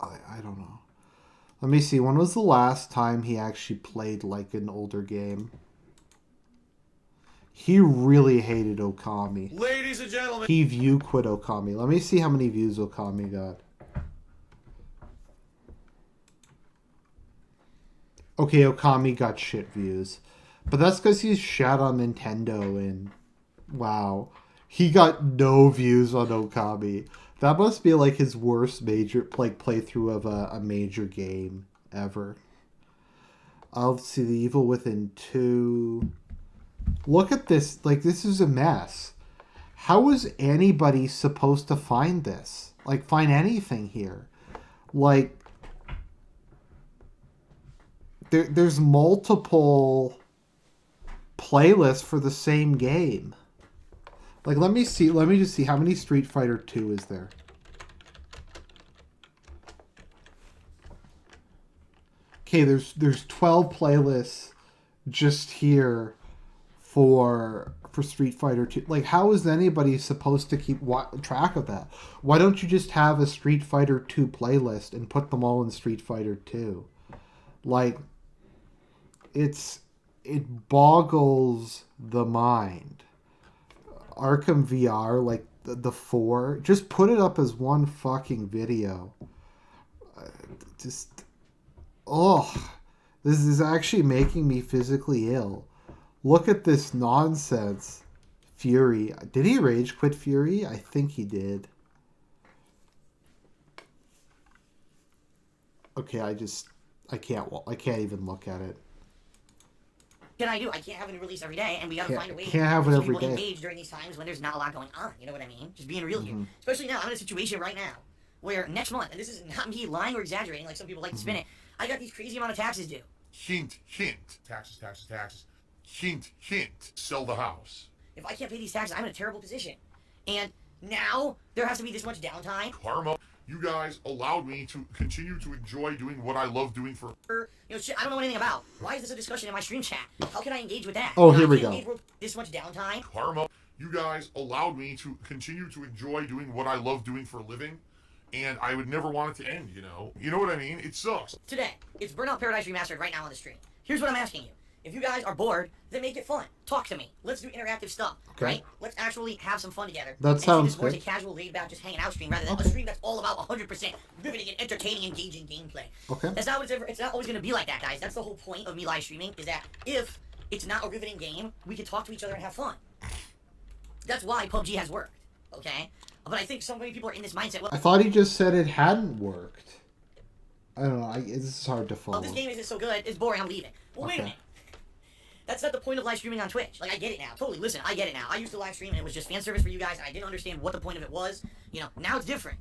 I don't know. Let me see. When was the last time he actually played an older game? He really hated Okami. Ladies and gentlemen, He quit Okami. Let me see how many views Okami got. Okay, Okami got shit views. But that's because he's shat on Nintendo and... Wow. He got no views on Okami. That must be his worst major playthrough of a major game ever. I'll see The Evil Within 2. Look at this. This is a mess. How is anybody supposed to find this? Find anything here? There's multiple playlists for the same game. Let me see. Let me just see how many Street Fighter 2 is there. Okay, there's 12 playlists just here for for Street Fighter 2. Like, how is anybody supposed to keep track of that? Why don't you just have a Street Fighter 2 playlist and put them all in Street Fighter 2? Like, it boggles the mind. Arkham VR, like the 4, just put it up as one fucking video. This is actually making me physically ill. Look at this nonsense. Fury. Did he rage quit Fury? I think he did. Okay, I can't even look at it. Can I do? I can't have a new release every day, and we gotta find a way can't have it to every people day. engage during these times when there's not a lot going on. You know what I mean? Just being real here. Especially now, I'm in a situation right now where next month, and this is not me lying or exaggerating like some people like to spin it, I got these crazy amount of taxes due. Hint, hint. Taxes, taxes, taxes. Hint, hint. Sell the house. If I can't pay these taxes, I'm in a terrible position. And now there has to be this much downtime. Karma. You guys allowed me to continue to enjoy doing what I love doing for... Shit I don't know anything about. Why is this a discussion in my stream chat? How can I engage with that? Oh, here we go. This much downtime. Karma. You guys allowed me to continue to enjoy doing what I love doing for a living, and I would never want it to end, you know? You know what I mean? It sucks. Today, it's Burnout Paradise Remastered right now on the stream. Here's what I'm asking you. If you guys are bored, then make it fun. Talk to me. Let's do interactive stuff, right? Let's actually have some fun together. That sounds good. More good. a casual, laid-back, just hanging out stream rather than a stream that's all about 100% riveting and entertaining, engaging gameplay. Okay. That's not what it's not always going to be like that, guys. That's the whole point of me live streaming, is that if it's not a riveting game, we can talk to each other and have fun. That's why PUBG has worked, okay? But I think so many people are in this mindset. Well, I thought he just said it hadn't worked. I don't know. This is hard to follow. this game isn't so good. It's boring. I'm leaving. Well, wait a minute. That's not the point of live streaming on Twitch. Like, I get it now. Totally, listen, I get it now. I used to live stream and it was just fan service for you guys, and I didn't understand what the point of it was. You know, now it's different.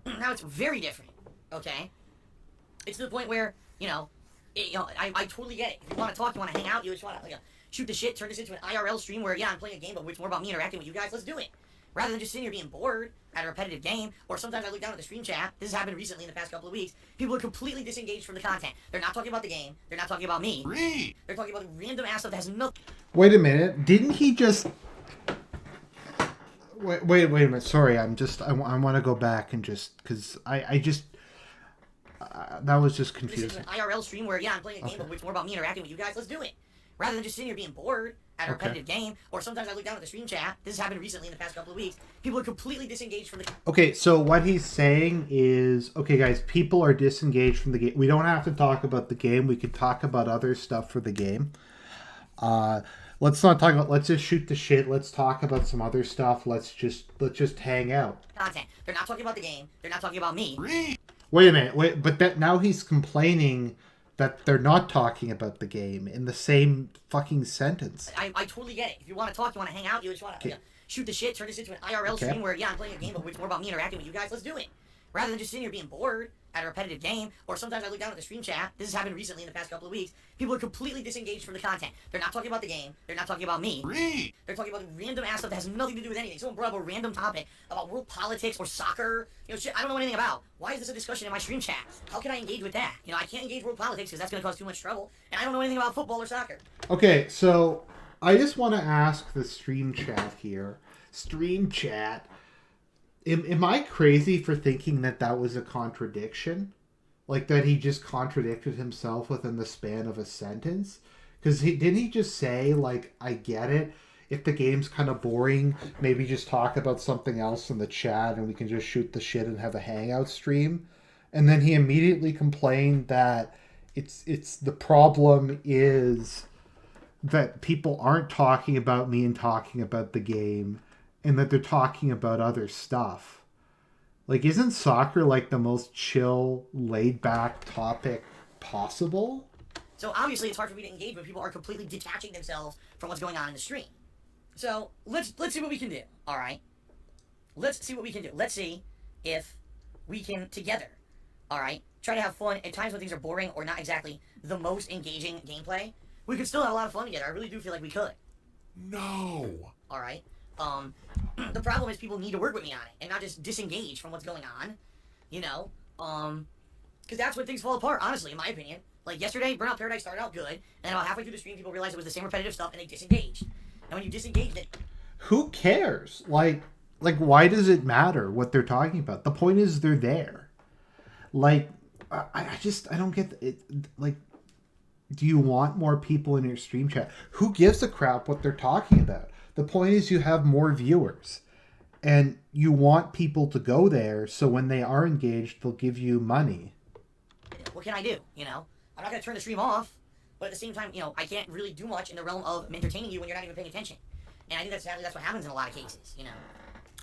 Now it's very different, okay? It's to the point where, I totally get it. If you want to talk, you want to hang out, you just want to shoot the shit, turn this into an IRL stream where, yeah, I'm playing a game, but it's more about me interacting with you guys. Let's do it. Rather than just sitting here being bored at a repetitive game, or sometimes I look down at the stream chat, this has happened recently in the past couple of weeks, people are completely disengaged from the content. They're not talking about the game, they're not talking about me, they're talking about random ass stuff that has nothing... Wait a minute, didn't he just... Wait a minute, sorry, I want to go back and just, because I just... that was just confusing. This is an IRL stream where, yeah, I'm playing a game, but it's more about me interacting with you guys, let's do it. Rather than just sitting here being bored at a repetitive game, or sometimes I look down at the stream chat, this has happened recently in the past couple of weeks, people are completely disengaged from the... Okay, so what he's saying is, okay guys, people are disengaged from the game. We don't have to talk about the game, we could talk about other stuff for the game. Let's not talk about, let's just shoot the shit, let's talk about some other stuff, let's just hang out. Content. They're not talking about the game, they're not talking about me. Wait a minute, but that now he's complaining that they're not talking about the game in the same fucking sentence. I totally get it. If you want to talk, you want to hang out, you just want to shoot the shit, turn this into an IRL stream where, yeah, I'm playing a game, but it's more about me interacting with you guys, let's do it. Rather than just sitting here being bored at a repetitive game, or sometimes I look down at the stream chat, this has happened recently in the past couple of weeks, people are completely disengaged from the content. They're not talking about the game, they're not talking about me. They're talking about random ass stuff that has nothing to do with anything. Someone brought up a random topic about world politics or soccer, shit I don't know anything about. Why is this a discussion in my stream chat? How can I engage with that? I can't engage world politics because that's going to cause too much trouble, and I don't know anything about football or soccer. Okay, so I just want to ask the stream chat here. Stream chat. Am I crazy for thinking that that was a contradiction? Like that he just contradicted himself within the span of a sentence? Because didn't he just say, like, I get it. If the game's kind of boring, maybe just talk about something else in the chat and we can just shoot the shit and have a hangout stream. And then he immediately complained that it's the problem is that people aren't talking about me and talking about the game, and that they're talking about other stuff. Like, isn't soccer like the most chill, laid-back topic possible? So obviously it's hard for me to engage when people are completely detaching themselves from what's going on in the stream. So let's see what we can do, alright? Let's see what we can do. Let's see if we can, together, alright, try to have fun at times when things are boring or not exactly the most engaging gameplay. We could still have a lot of fun together. I really do feel like we could. No. Alright? The problem is people need to work with me on it and not just disengage from what's going on, because that's when things fall apart, honestly, in my opinion. Like yesterday, Burnout Paradise started out good, and about halfway through the stream, people realized it was the same repetitive stuff, and they disengaged. And when you disengage it, Who cares? Like why does it matter what they're talking about? The point is they're there. Like, I don't get it. Like, do you want more people in your stream chat? Who gives a crap what they're talking about? The point is you have more viewers. And you want people to go there, so when they are engaged, they'll give you money. what can I do? You know, I'm not going to turn the stream off, but at the same time, you know, I can't really do much in the realm of entertaining you when you're not even paying attention. And I think that's what happens in a lot of cases, you know.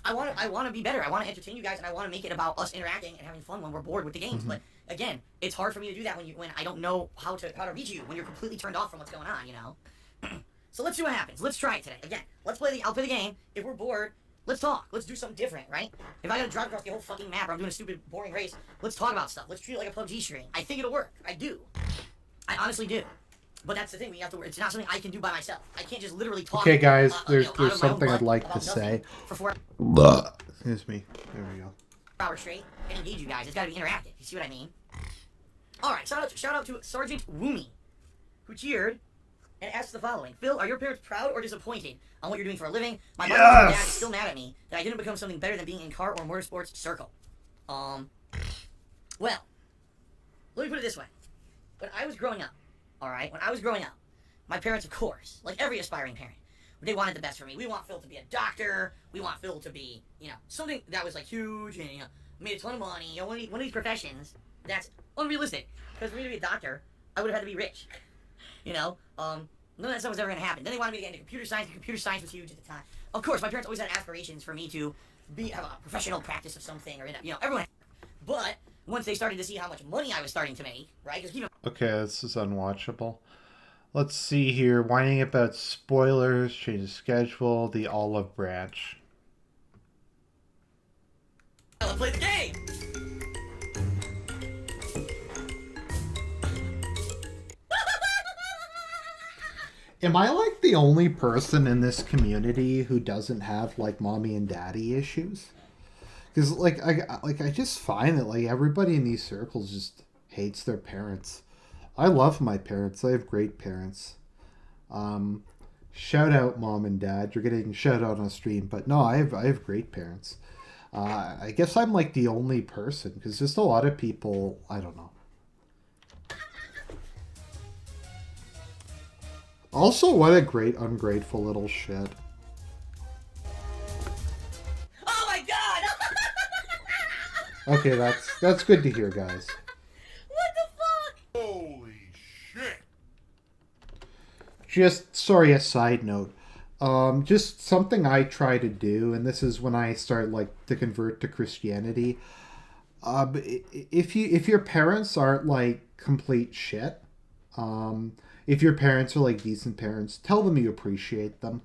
I want to be better. I want to entertain you guys, and I want to make it about us interacting and having fun when we're bored with the games. But again, it's hard for me to do that when I don't know how to reach you, when you're completely turned off from what's going on, you know. So let's see what happens. Let's try it today. Again, I'll play the game. If we're bored, let's talk. Let's do something different, right? If I gotta drive across the whole fucking map or I'm doing a stupid, boring race, let's talk about stuff. Let's treat it like a PUBG stream. I think it'll work. I do. I honestly do. But that's the thing. We have to. It's not something I can do by myself. I can't just literally talk. Okay, guys, there's out of my own something butt I'd like about to nothing say. for 4 Excuse me. There we go. hours straight and engage you guys. It's gotta be interactive. You see what I mean? All right. Shout out to Sergeant Woomy, who cheered and asked the following: Phil, are your parents proud or disappointed on what you're doing for a living? My mother and dad is still mad at me that I didn't become something better than being in car or motorsports circle. Well, let me put it this way. When I was growing up, my parents, of course, like every aspiring parent, they wanted the best for me. We want Phil to be a doctor. We want Phil to be, you know, something that was like huge and, you know, made a ton of money. You know, one of these professions that's unrealistic. Because for me to be a doctor, I would have had to be rich. You know, none of that stuff was ever going to happen. Then they wanted me to get into computer science, and computer science was huge at the time. Of course, my parents always had aspirations for me to have a professional practice of something, or, you know, everyone. But once they started to see how much money I was starting to make, right? Because Okay, this is unwatchable. Let's see here. Whining about spoilers, change the schedule, the olive branch. let's play the game. Am I like the only person in this community who doesn't have like mommy and daddy issues? Because I just find that like everybody in these circles just hates their parents. I love my parents. I have great parents. Shout out mom and dad. You're getting shout out on stream, but no, I have great parents. I guess I'm like the only person because just a lot of people. I don't know. Also, what a great ungrateful little shit. Oh my god! Okay, that's good to hear, guys. What the fuck? Holy shit! Just, sorry, a side note. Just something I try to do, and this is when I start like to convert to Christianity. If your parents aren't like complete shit, if your parents are like decent parents, tell them you appreciate them.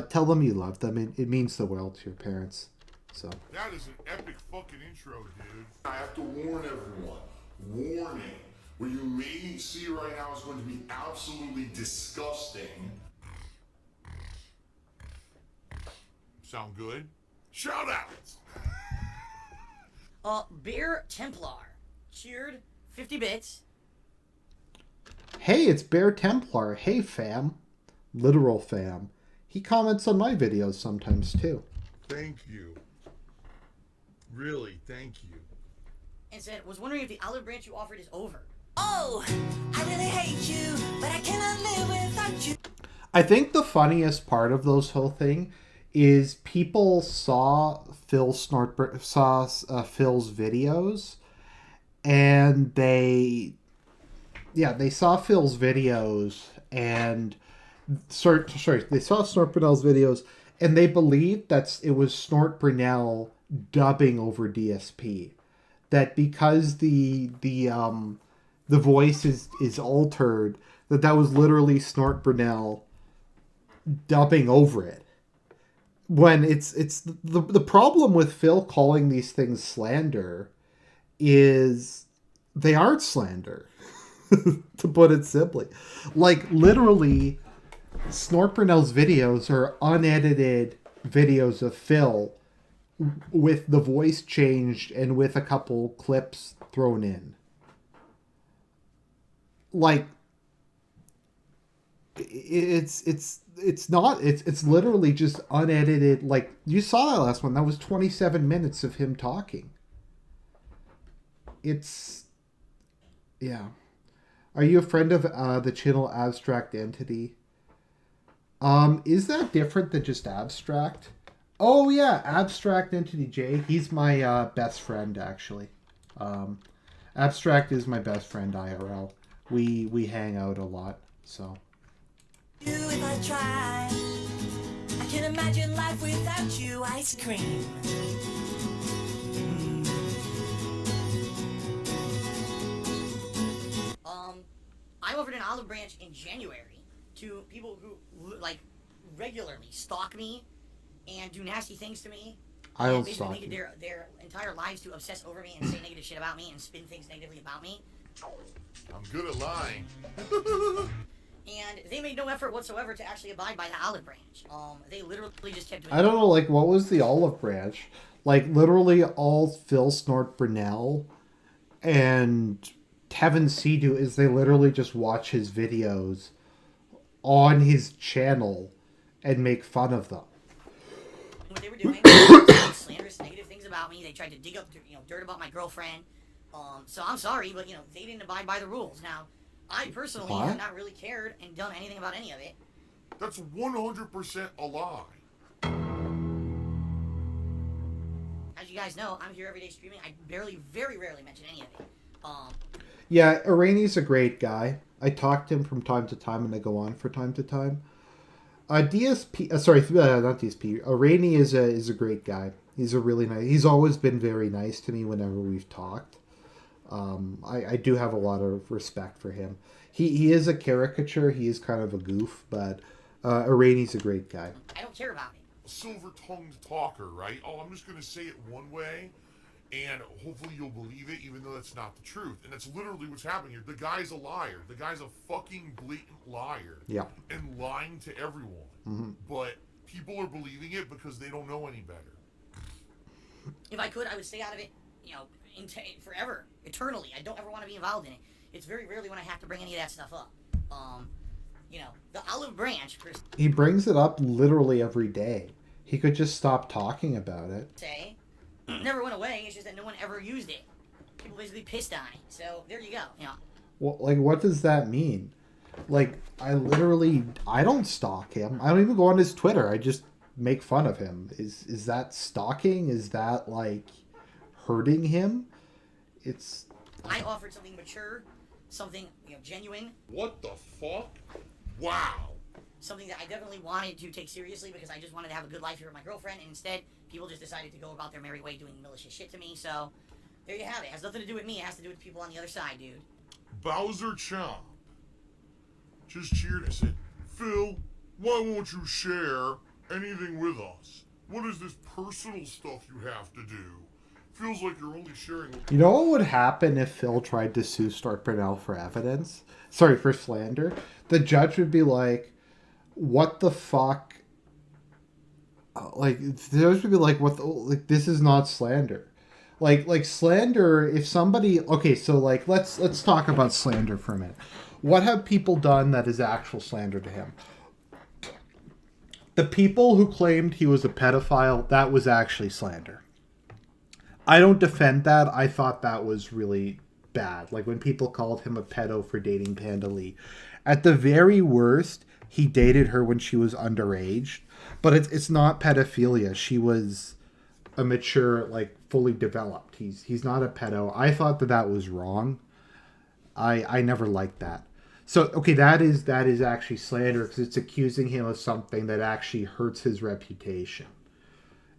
Tell them you love them. It means the world to your parents. So. That is an epic fucking intro, dude. I have to warn everyone. Warning. What you may see right now is going to be absolutely disgusting. Sound good? Shout outs! Bear Templar cheered 50 bits. Hey, it's Bear Templar. Hey, fam. Literal fam. He comments on my videos sometimes, too. Thank you. Really, thank you. And said, was wondering if the olive branch you offered is over. Oh, I really hate you, but I cannot live without you. I think the funniest part of those whole thing is people saw Phil's videos, and they saw Phil's videos, and they saw Snort Brunel's videos, and they believed that it was Snort Brunel dubbing over DSP. That because the voice is altered, that was literally Snort Brunel dubbing over it. When it's the problem with Phil calling these things slander is they aren't slander. To put it simply. Like, literally, Snort Brunel's videos are unedited videos of Phil with the voice changed and with a couple clips thrown in. Like, it's it's not. It's literally just unedited. Like you saw that last one. That was 27 minutes of him talking. It's yeah. Are you a friend of the channel Abstract Entity? Is that different than just Abstract? Oh yeah, Abstract Entity J. He's my best friend actually. Abstract is my best friend IRL. We hang out a lot, so. You if I try. I can imagine life without you. Ice cream. I offered an olive branch in January to people who like regularly stalk me and do nasty things to me. I'll and basically stalk make you. it their entire lives to obsess over me and say negative shit about me and spin things negatively about me. I'm good at lying. And they made no effort whatsoever to actually abide by the olive branch. They literally just kept doing. I don't know, like, what was the olive branch? Like, literally all Phil Snort Brunel and Kevin C do is they literally just watch his videos on his channel and make fun of them. What they were doing was slanderous, negative things about me. They tried to dig up, dirt about my girlfriend. So I'm sorry, but they didn't abide by the rules. Now, I personally have not really cared and done anything about any of it. That's 100% a lie. As you guys know, I'm here every day streaming. I very rarely mention any of it. Yeah, Irani's a great guy. I talk to him from time to time, and I go on for time to time. DSP, not DSP. Irani is a great guy. He's a really nice. He's always been very nice to me whenever we've talked. I do have a lot of respect for him. He is a caricature. He is kind of a goof, but Irani's a great guy. I don't care about it. Silver-tongued talker, right? Oh, I'm just going to say it one way, and hopefully you'll believe it, even though that's not the truth. And that's literally what's happening here. The guy's a liar. The guy's a fucking blatant liar. Yeah. And lying to everyone. Mm-hmm. But people are believing it because they don't know any better. If I could, I would stay out of it, forever, eternally. I don't ever want to be involved in it. It's very rarely when I have to bring any of that stuff up. The olive branch, per He brings it up literally every day. He could just stop talking about it. se, never went away. It's just that no one ever used it. People basically pissed on it. So there you go. Well, like, what does that mean? Like, I don't stalk him. I don't even go on his Twitter. I just make fun of him. Is that stalking? Is that, like, hurting him? I offered something mature, something, genuine. What the fuck? Wow. Something that I definitely wanted to take seriously because I just wanted to have a good life here with my girlfriend, and instead, people just decided to go about their merry way doing malicious shit to me, so there you have it. It has nothing to do with me, it has to do with people on the other side, dude. Bowser Chomp just cheered and said, Phil, why won't you share anything with us? What is this personal stuff you have to do? Feels like you're only sharing... You know what would happen if Phil tried to sue Stark Brunel for evidence? Sorry, for slander? The judge would be like, what the fuck? Like, the judge would be like, this is not slander. Like slander, if somebody... Okay, so, like, let's talk about slander for a minute. What have people done that is actual slander to him? The people who claimed he was a pedophile, that was actually slander. I don't defend that. I thought that was really bad. Like when people called him a pedo for dating Panda Lee. At the very worst, he dated her when she was underage. But it's not pedophilia. She was a mature, like fully developed. He's not a pedo. I thought that was wrong. I never liked that. So, okay, that is actually slander because it's accusing him of something that actually hurts his reputation.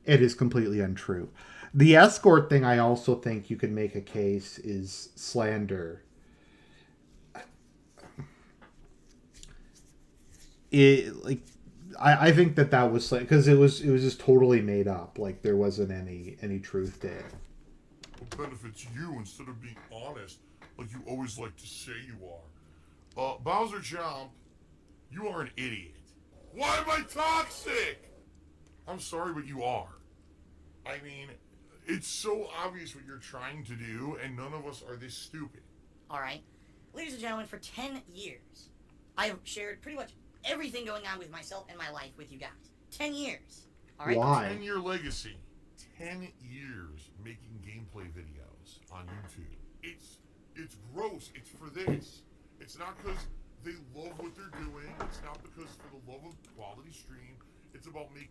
It is completely untrue. The escort thing, I also think you can make a case is slander. I think that was because it was just totally made up. Like there wasn't any truth to it. What benefits you instead of being honest, like you always like to say you are? Bowser Chomp, you are an idiot. Why am I toxic? I'm sorry, but you are. I mean, it's so obvious what you're trying to do, and none of us are this stupid. Alright. Ladies and gentlemen, for 10 years, I have shared pretty much everything going on with myself and my life with you guys. 10 years. All right? Why? 10-year legacy. 10 years making gameplay videos on YouTube. It's gross. It's for this. It's not because they love what they're doing. It's not because for the love of quality stream. It's about making.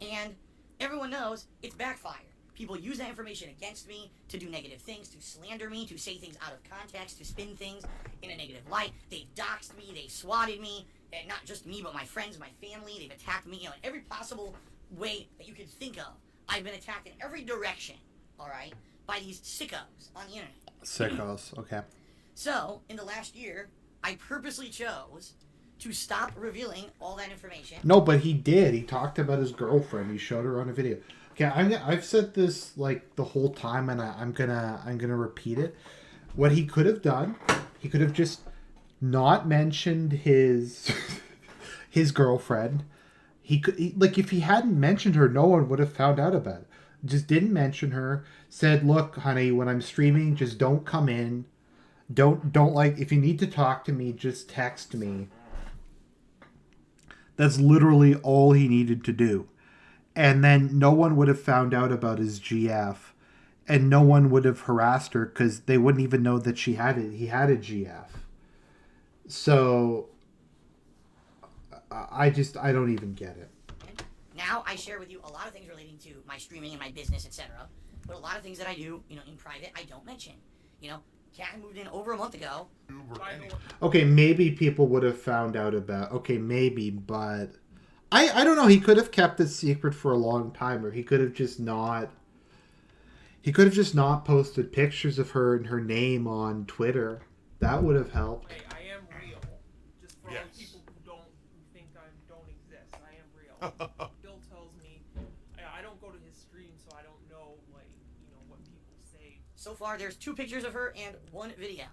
And everyone knows it's backfired. People use that information against me to do negative things, to slander me, to say things out of context, to spin things in a negative light. They've doxed me, they've swatted me, and not just me, but my friends, my family. They've attacked me, in every possible way that you could think of. I've been attacked in every direction, all right, by these sickos on the internet. Sickos, okay. So, in the last year, I purposely chose to stop revealing all that information. No, but he did. He talked about his girlfriend. He showed her on a video. Okay, I've said this like the whole time, and I'm gonna repeat it. What he could have done, he could have just not mentioned his his girlfriend. Like if he hadn't mentioned her, no one would have found out about it. Just didn't mention her. Said, "Look, honey, when I'm streaming, just don't come in. Don't like if you need to talk to me, just text me." That's literally all he needed to do. And then no one would have found out about his GF, and no one would have harassed her because they wouldn't even know that he had a GF. So I don't even get it. Now I share with you a lot of things relating to my streaming and my business, etc. But a lot of things that I do, in private, I don't mention. Cat moved in over a month ago. Okay, maybe people would have found out about. Okay, maybe, but I don't know. He could have kept it secret for a long time, or he could have just not. He could have just not posted pictures of her and her name on Twitter. That would have helped. Hey, I am real. Just for all the people who think I don't exist, I am real. Bill tells me I don't go to his stream, so I don't know what people say. So far, there's 2 pictures of her and 1 video,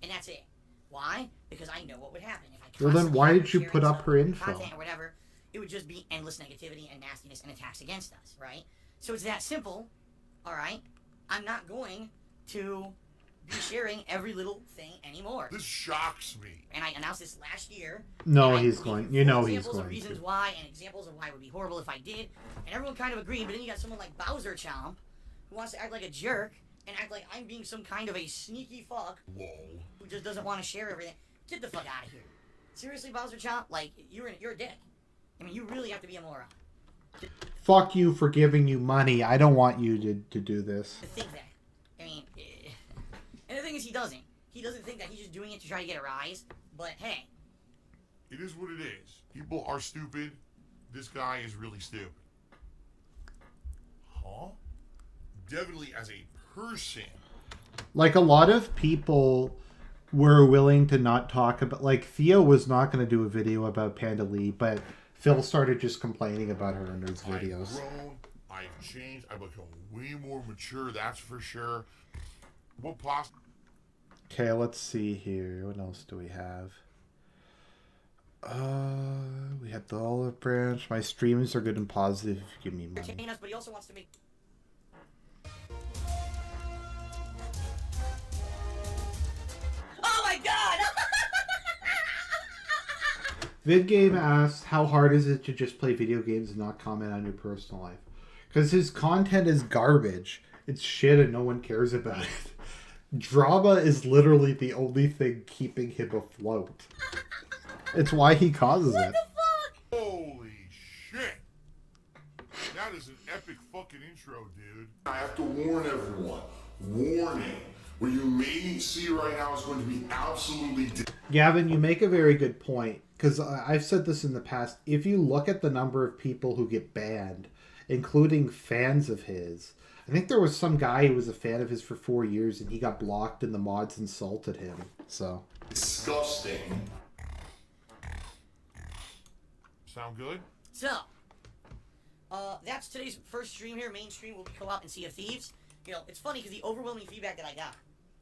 and that's it. Why? Because I know what would happen if I. Well, then why did you put up her info? Content or whatever. It would just be endless negativity and nastiness and attacks against us, right? So it's that simple, all right? I'm not going to be sharing every little thing anymore. This shocks me. And I announced this last year. No, he's going. He's examples going of reasons to. why and examples of why it would be horrible if I did. And everyone kind of agreed, but then you got someone like Bowser Chomp who wants to act like a jerk and act like I'm being some kind of a sneaky fuck who just doesn't want to share everything. Get the fuck out of here. Seriously, Bowser Chomp? Like, you're a dick. I mean, you really have to be a moron. Fuck you for giving you money. I don't want you to do this. To think that. I mean, and the thing is, he doesn't. He doesn't think that he's just doing it to try to get a rise. But hey. It is what it is. People are stupid. This guy is really stupid. Huh? Definitely as a person. Like, a lot of people were willing to not talk about... Like, Theo was not going to do a video about Panda Lee, but Phil started just complaining about her in his videos. I've grown, I've changed, I've become way more mature, that's for sure. What possible? Okay, let's see here. What else do we have? We have the olive branch. My streams are good and positive if you give me money. Entertain us, but he also wants to make... Oh my god! VidGame asked, how hard is it to just play video games and not comment on your personal life? Because his content is garbage. It's shit and no one cares about it. Drama is literally the only thing keeping him afloat. It's why he causes it. What the fuck? Holy shit! That is an epic fucking intro, dude. I have to warn everyone. Warning. What you may see right now is going to be absolutely... Gavin, you make a very good point. Because I've said this in the past. If you look at the number of people who get banned, including fans of his... I think there was some guy who was a fan of his for 4 years and he got blocked and the mods insulted him. So... disgusting. Sound good? So, that's today's first stream here. Main stream will be co-op and Sea of Thieves. It's funny because the overwhelming feedback that I got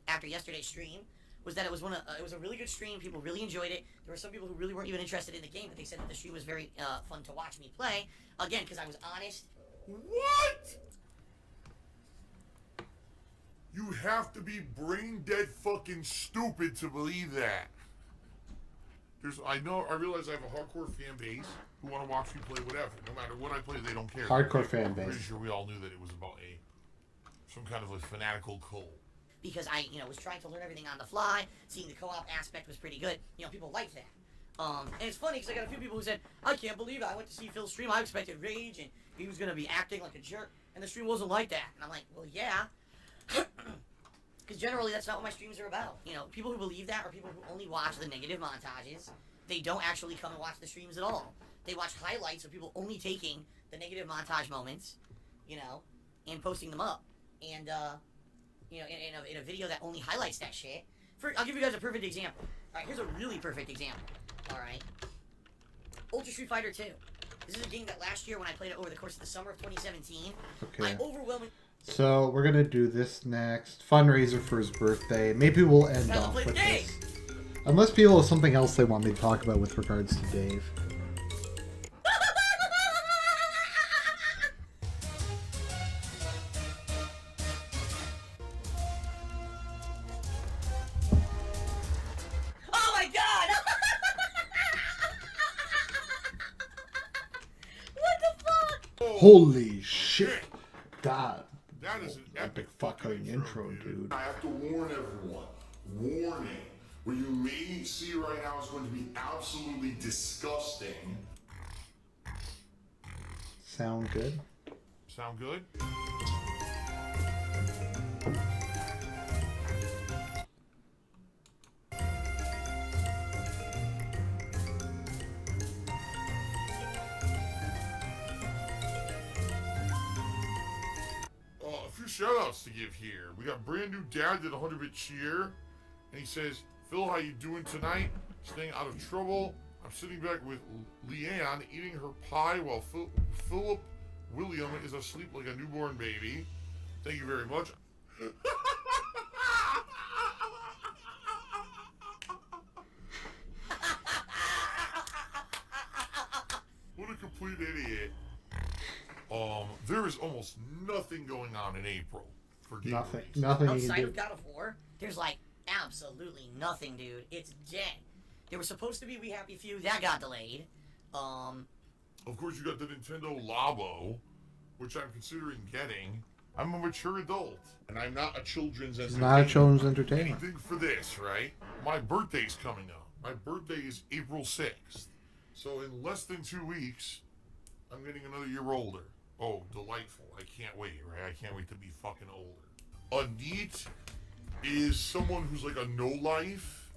after yesterday's stream was that it was a really good stream. People really enjoyed it. There were some people who really weren't even interested in the game, but they said that the stream was very fun to watch me play. Again, because I was honest. What? You have to be brain dead fucking stupid to believe that. I realize I have a hardcore fan base who want to watch me play whatever. No matter what I play, they don't care. Hardcore fan I'm base. pretty sure we all knew that it was about some kind of a fanatical cult. Because I, was trying to learn everything on the fly. Seeing the co-op aspect was pretty good. People liked that. And it's funny because I got a few people who said, I can't believe it. I went to see Phil's stream. I expected rage and he was going to be acting like a jerk. And the stream wasn't like that. And I'm like, well, yeah. Because generally that's not what my streams are about. People who believe that are people who only watch the negative montages. They don't actually come and watch the streams at all. They watch highlights of people only taking the negative montage moments, and posting them up. And, in a video that only highlights that shit. I'll give you guys a perfect example. Alright, here's a really perfect example. Alright. Ultra Street Fighter 2. This is a game that last year when I played it over the course of the summer of 2017, Okay. I overwhelmingly... So we're gonna do this next. Fundraiser for his birthday. Maybe we'll end off with this. Unless people have something else they want me to talk about with regards to Dave. Oh my god! What the fuck? Holy shit. God. That is an Epic fucking intro, dude. I have to warn everyone. Warning. What you may see right now is going to be absolutely disgusting. Sound good? Sound good? A few shout-outs to give here. We got brand new dad did a 100-bit cheer, and he says, Phil, how you doing tonight? Staying out of trouble. I'm sitting back with Leanne eating her pie while Philip William is asleep like a newborn baby. Thank you very much. What a complete idiot. There is almost nothing going on in April for game release. Nothing you can Outside do. of God of War, there's like absolutely nothing, dude. It's dead. There was supposed to be We Happy Few, that got delayed. Of course, you got the Nintendo Labo, which I'm considering getting. I'm a mature adult, and I'm not a children's It's entertainment. not a children's entertainment. Anything for this, right? My birthday's coming up. My birthday is April 6th. So in less than 2 weeks, I'm getting another year older. Oh, delightful. I can't wait, right? I can't wait to be fucking older. A NEET is someone who's like a no-life.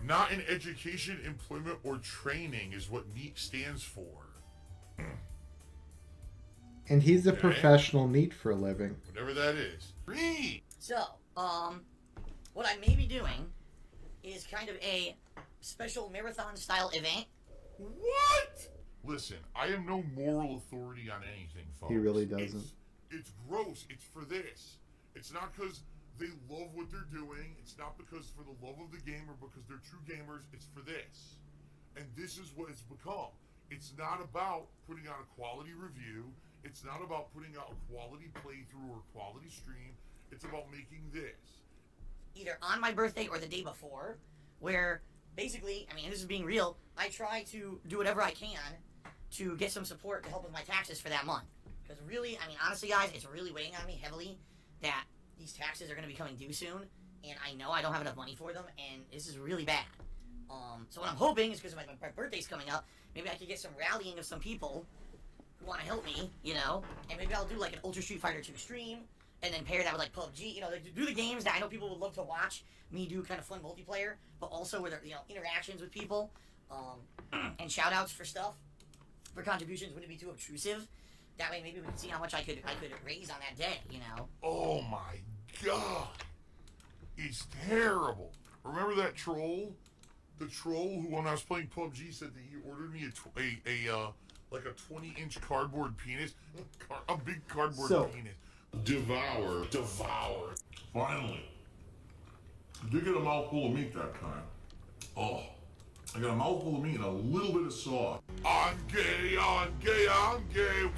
Not in education, employment, or training is what NEET stands for. And he's a professional NEET for a living. Whatever that is. Read! So, what I may be doing is kind of a special marathon-style event. What? Listen, I am no moral authority on anything, folks. He really doesn't. It's gross. It's for this. It's not because they love what they're doing. It's not because for the love of the game or because they're true gamers. It's for this. And this is what it's become. It's not about putting out a quality review. It's not about putting out a quality playthrough or quality stream. It's about making this. Either on my birthday or the day before, where basically, I mean, this is being real, I try to do whatever I can to get some support to help with my taxes for that month. Because really, I mean, honestly, guys, it's really weighing on me heavily that these taxes are going to be coming due soon, and I know I don't have enough money for them, and this is really bad. So what I'm hoping is, because my birthday's coming up, maybe I could get some rallying of some people who want to help me, and maybe I'll do like an Ultra Street Fighter 2 stream, and then pair that with like PUBG, like, do the games that I know people would love to watch me do kind of fun multiplayer, but also with, interactions with people, and shout outs for stuff, for contributions wouldn't be too obtrusive. That way maybe we can see how much I could raise on that day, Oh my god. It's terrible. Remember that troll? The troll who, when I was playing PUBG, said that he ordered me like a 20-inch cardboard penis? A big cardboard penis. Devour. Finally. Did get a mouthful of meat that time. Oh. I got a mouthful of meat and a little bit of sauce. I'm gay,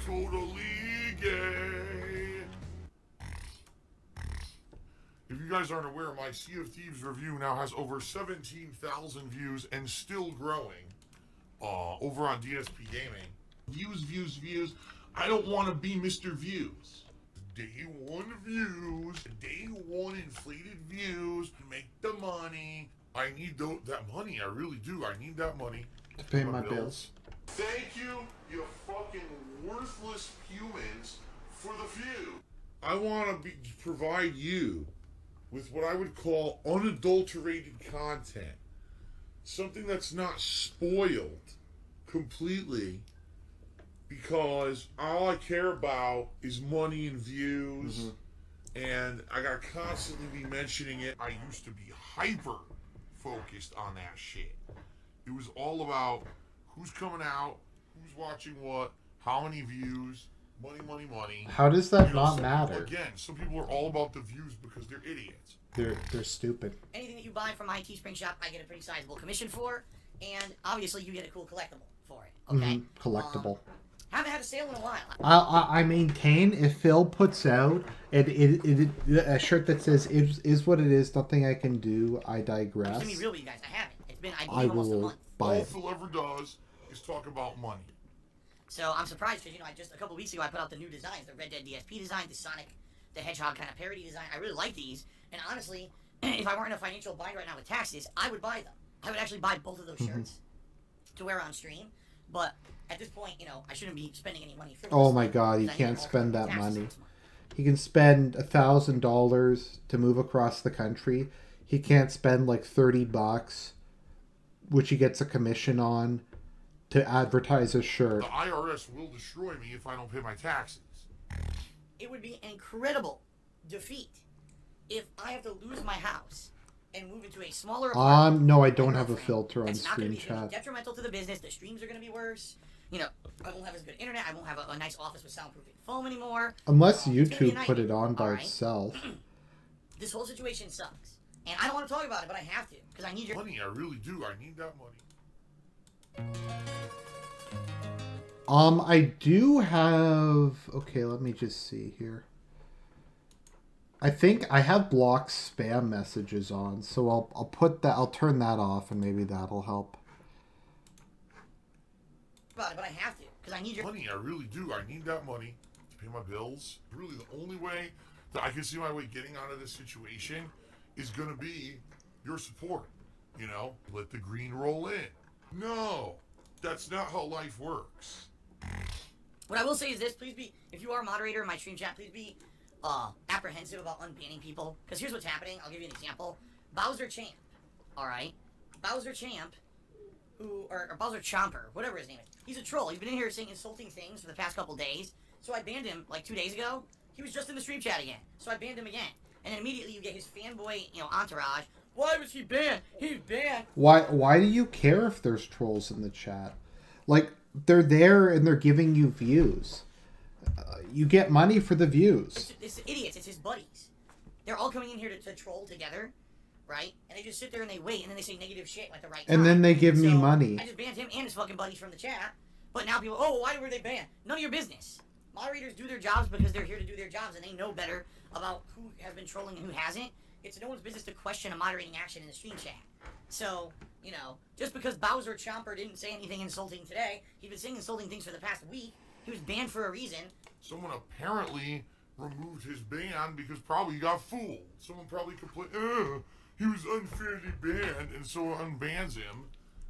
totally gay. If you you guys aren't aware, my Sea of Thieves review now has over 17,000 views and still growing. Over on DSP Gaming. Views. I don't want to be Mr. Views. Day one views, day one inflated views, make the money. I need that money, I really do. I need that money to pay my bills. Thank you, you fucking worthless humans, for the view. I want to provide you with what I would call unadulterated content. Something that's not spoiled completely, because all I care about is money and views, and I gotta constantly be mentioning it. I used to be hyper focused on that shit. It was all about who's coming out, who's watching what, how many views, money. How does that not matter? Again, some people are all about the views because they're idiots. They're stupid. Anything that you buy from my Teespring shop, I get a pretty sizable commission for, and obviously you get a cool collectible for it. Okay, collectible. Haven't had a sale in a while. I maintain if Phil puts out a shirt that says is what it is, nothing I can do, I digress. To be real with you guys, I haven't. It's been I almost a will month. buy All it. Phil ever does is talk about money. So I'm surprised because I just a couple weeks ago I put out the new designs, the Red Dead DSP design, the Sonic the Hedgehog kind of parody design. I really like these, and honestly, if I weren't in a financial bind right now with taxes, I would buy them. I would actually buy both of those shirts to wear on stream. But at this point, I shouldn't be spending any money. Oh my God, he can't spend that money. He can spend $1,000 to move across the country. He can't spend like $30, which he gets a commission on, to advertise a shirt. The IRS will destroy me if I don't pay my taxes. It would be an incredible defeat if I have to lose my house and move into a smaller apartment. No, I don't have a filter on It's not Stream going to be Chat. detrimental to the business. The streams are going to be worse. I won't have as good internet. I won't have a nice office with soundproofing foam anymore. Unless It's gonna be a YouTube put it nightmare, on by alright? itself. This whole situation sucks. And I don't want to talk about it, but I have to. Because I need your money. I really do. I need that money. I do have... Okay, let me just see here. I think I have blocked spam messages on, so I'll put that... I'll turn that off, and maybe that'll help. about it, but I have to. Because I need your money. I really do. I need that money to pay my bills. Really, the only way that I can see my way getting out of this situation is going to be your support. Let the green roll in. No, that's not how life works. What I will say is this, please be, if you are a moderator in my stream chat, please be apprehensive about unbanning people. Because here's what's happening. I'll give you an example. Bowser Champ, alright? Bowser Champ, or Bowser Chomper, whatever his name is. He's a troll. He's been in here saying insulting things for the past couple days. So I banned him like 2 days ago. He was just in the stream chat again. So I banned him again. And then immediately you get his fanboy, entourage. Why was he banned? He's banned. Why do you care if there's trolls in the chat? Like, they're there and they're giving you views. You get money for the views. It's idiots. It's his buddies. They're all coming in here to troll together, right? And they just sit there and they wait, and then they say negative shit at the right time. And then they give me money. I just banned him and his fucking buddies from the chat. But now people, oh, why were they banned? None of your business. Moderators do their jobs because they're here to do their jobs, and they know better about who has been trolling and who hasn't. It's no one's business to question a moderating action in the stream chat. So, just because Bowser Chomper didn't say anything insulting today, he's been saying insulting things for the past week. He was banned for a reason. Someone apparently removed his ban because probably he got fooled. Someone probably complained, he was unfairly banned, and so unbans him.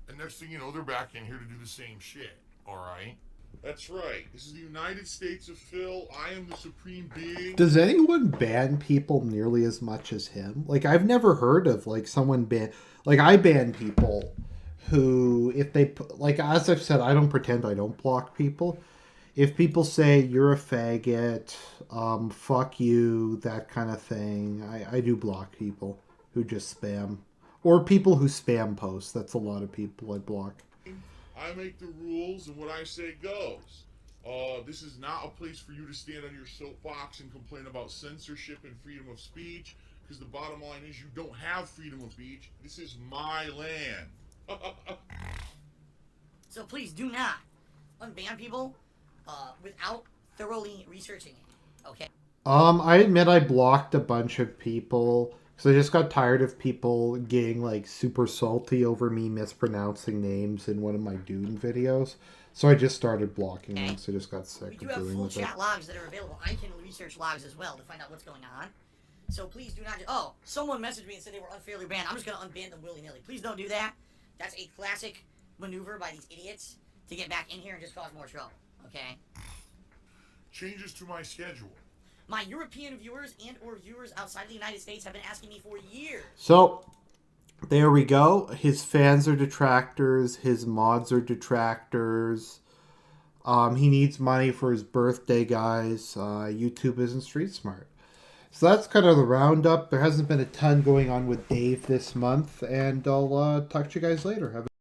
And next thing you know, they're back in here to do the same shit. Alright? That's right. This is the United States of Phil. I am the supreme being. Does anyone ban people nearly as much as him? Like, I've never heard of, someone ban... I ban people who, if they... as I've said, I don't pretend I don't block people. If people say, you're a faggot, fuck you, that kind of thing, I do block people who just spam. Or people who spam post. That's a lot of people I block. I make the rules, and what I say goes. This is not a place for you to stand on your soapbox and complain about censorship and freedom of speech, because the bottom line is you don't have freedom of speech. This is my land. So please do not unban people without thoroughly researching it. Okay? I admit I blocked a bunch of people So I just got tired of people getting like super salty over me mispronouncing names in one of my Dune videos. So I just started blocking them. So I just got sick We of do have dealing full with it. chat logs that are available. I can research logs as well to find out what's going on. So please do not just, oh, someone messaged me and said they were unfairly banned. I'm just going to unban them willy-nilly. Please don't do that. That's a classic maneuver by these idiots to get back in here and just cause more trouble. Okay? Changes to my schedule. My European viewers and or viewers outside of the United States have been asking me for years. So there we go. His fans are detractors. His mods are detractors. He needs money for his birthday, guys. YouTube isn't street smart. So that's kind of the roundup. There hasn't been a ton going on with Dave this month, and I'll talk to you guys later. Have a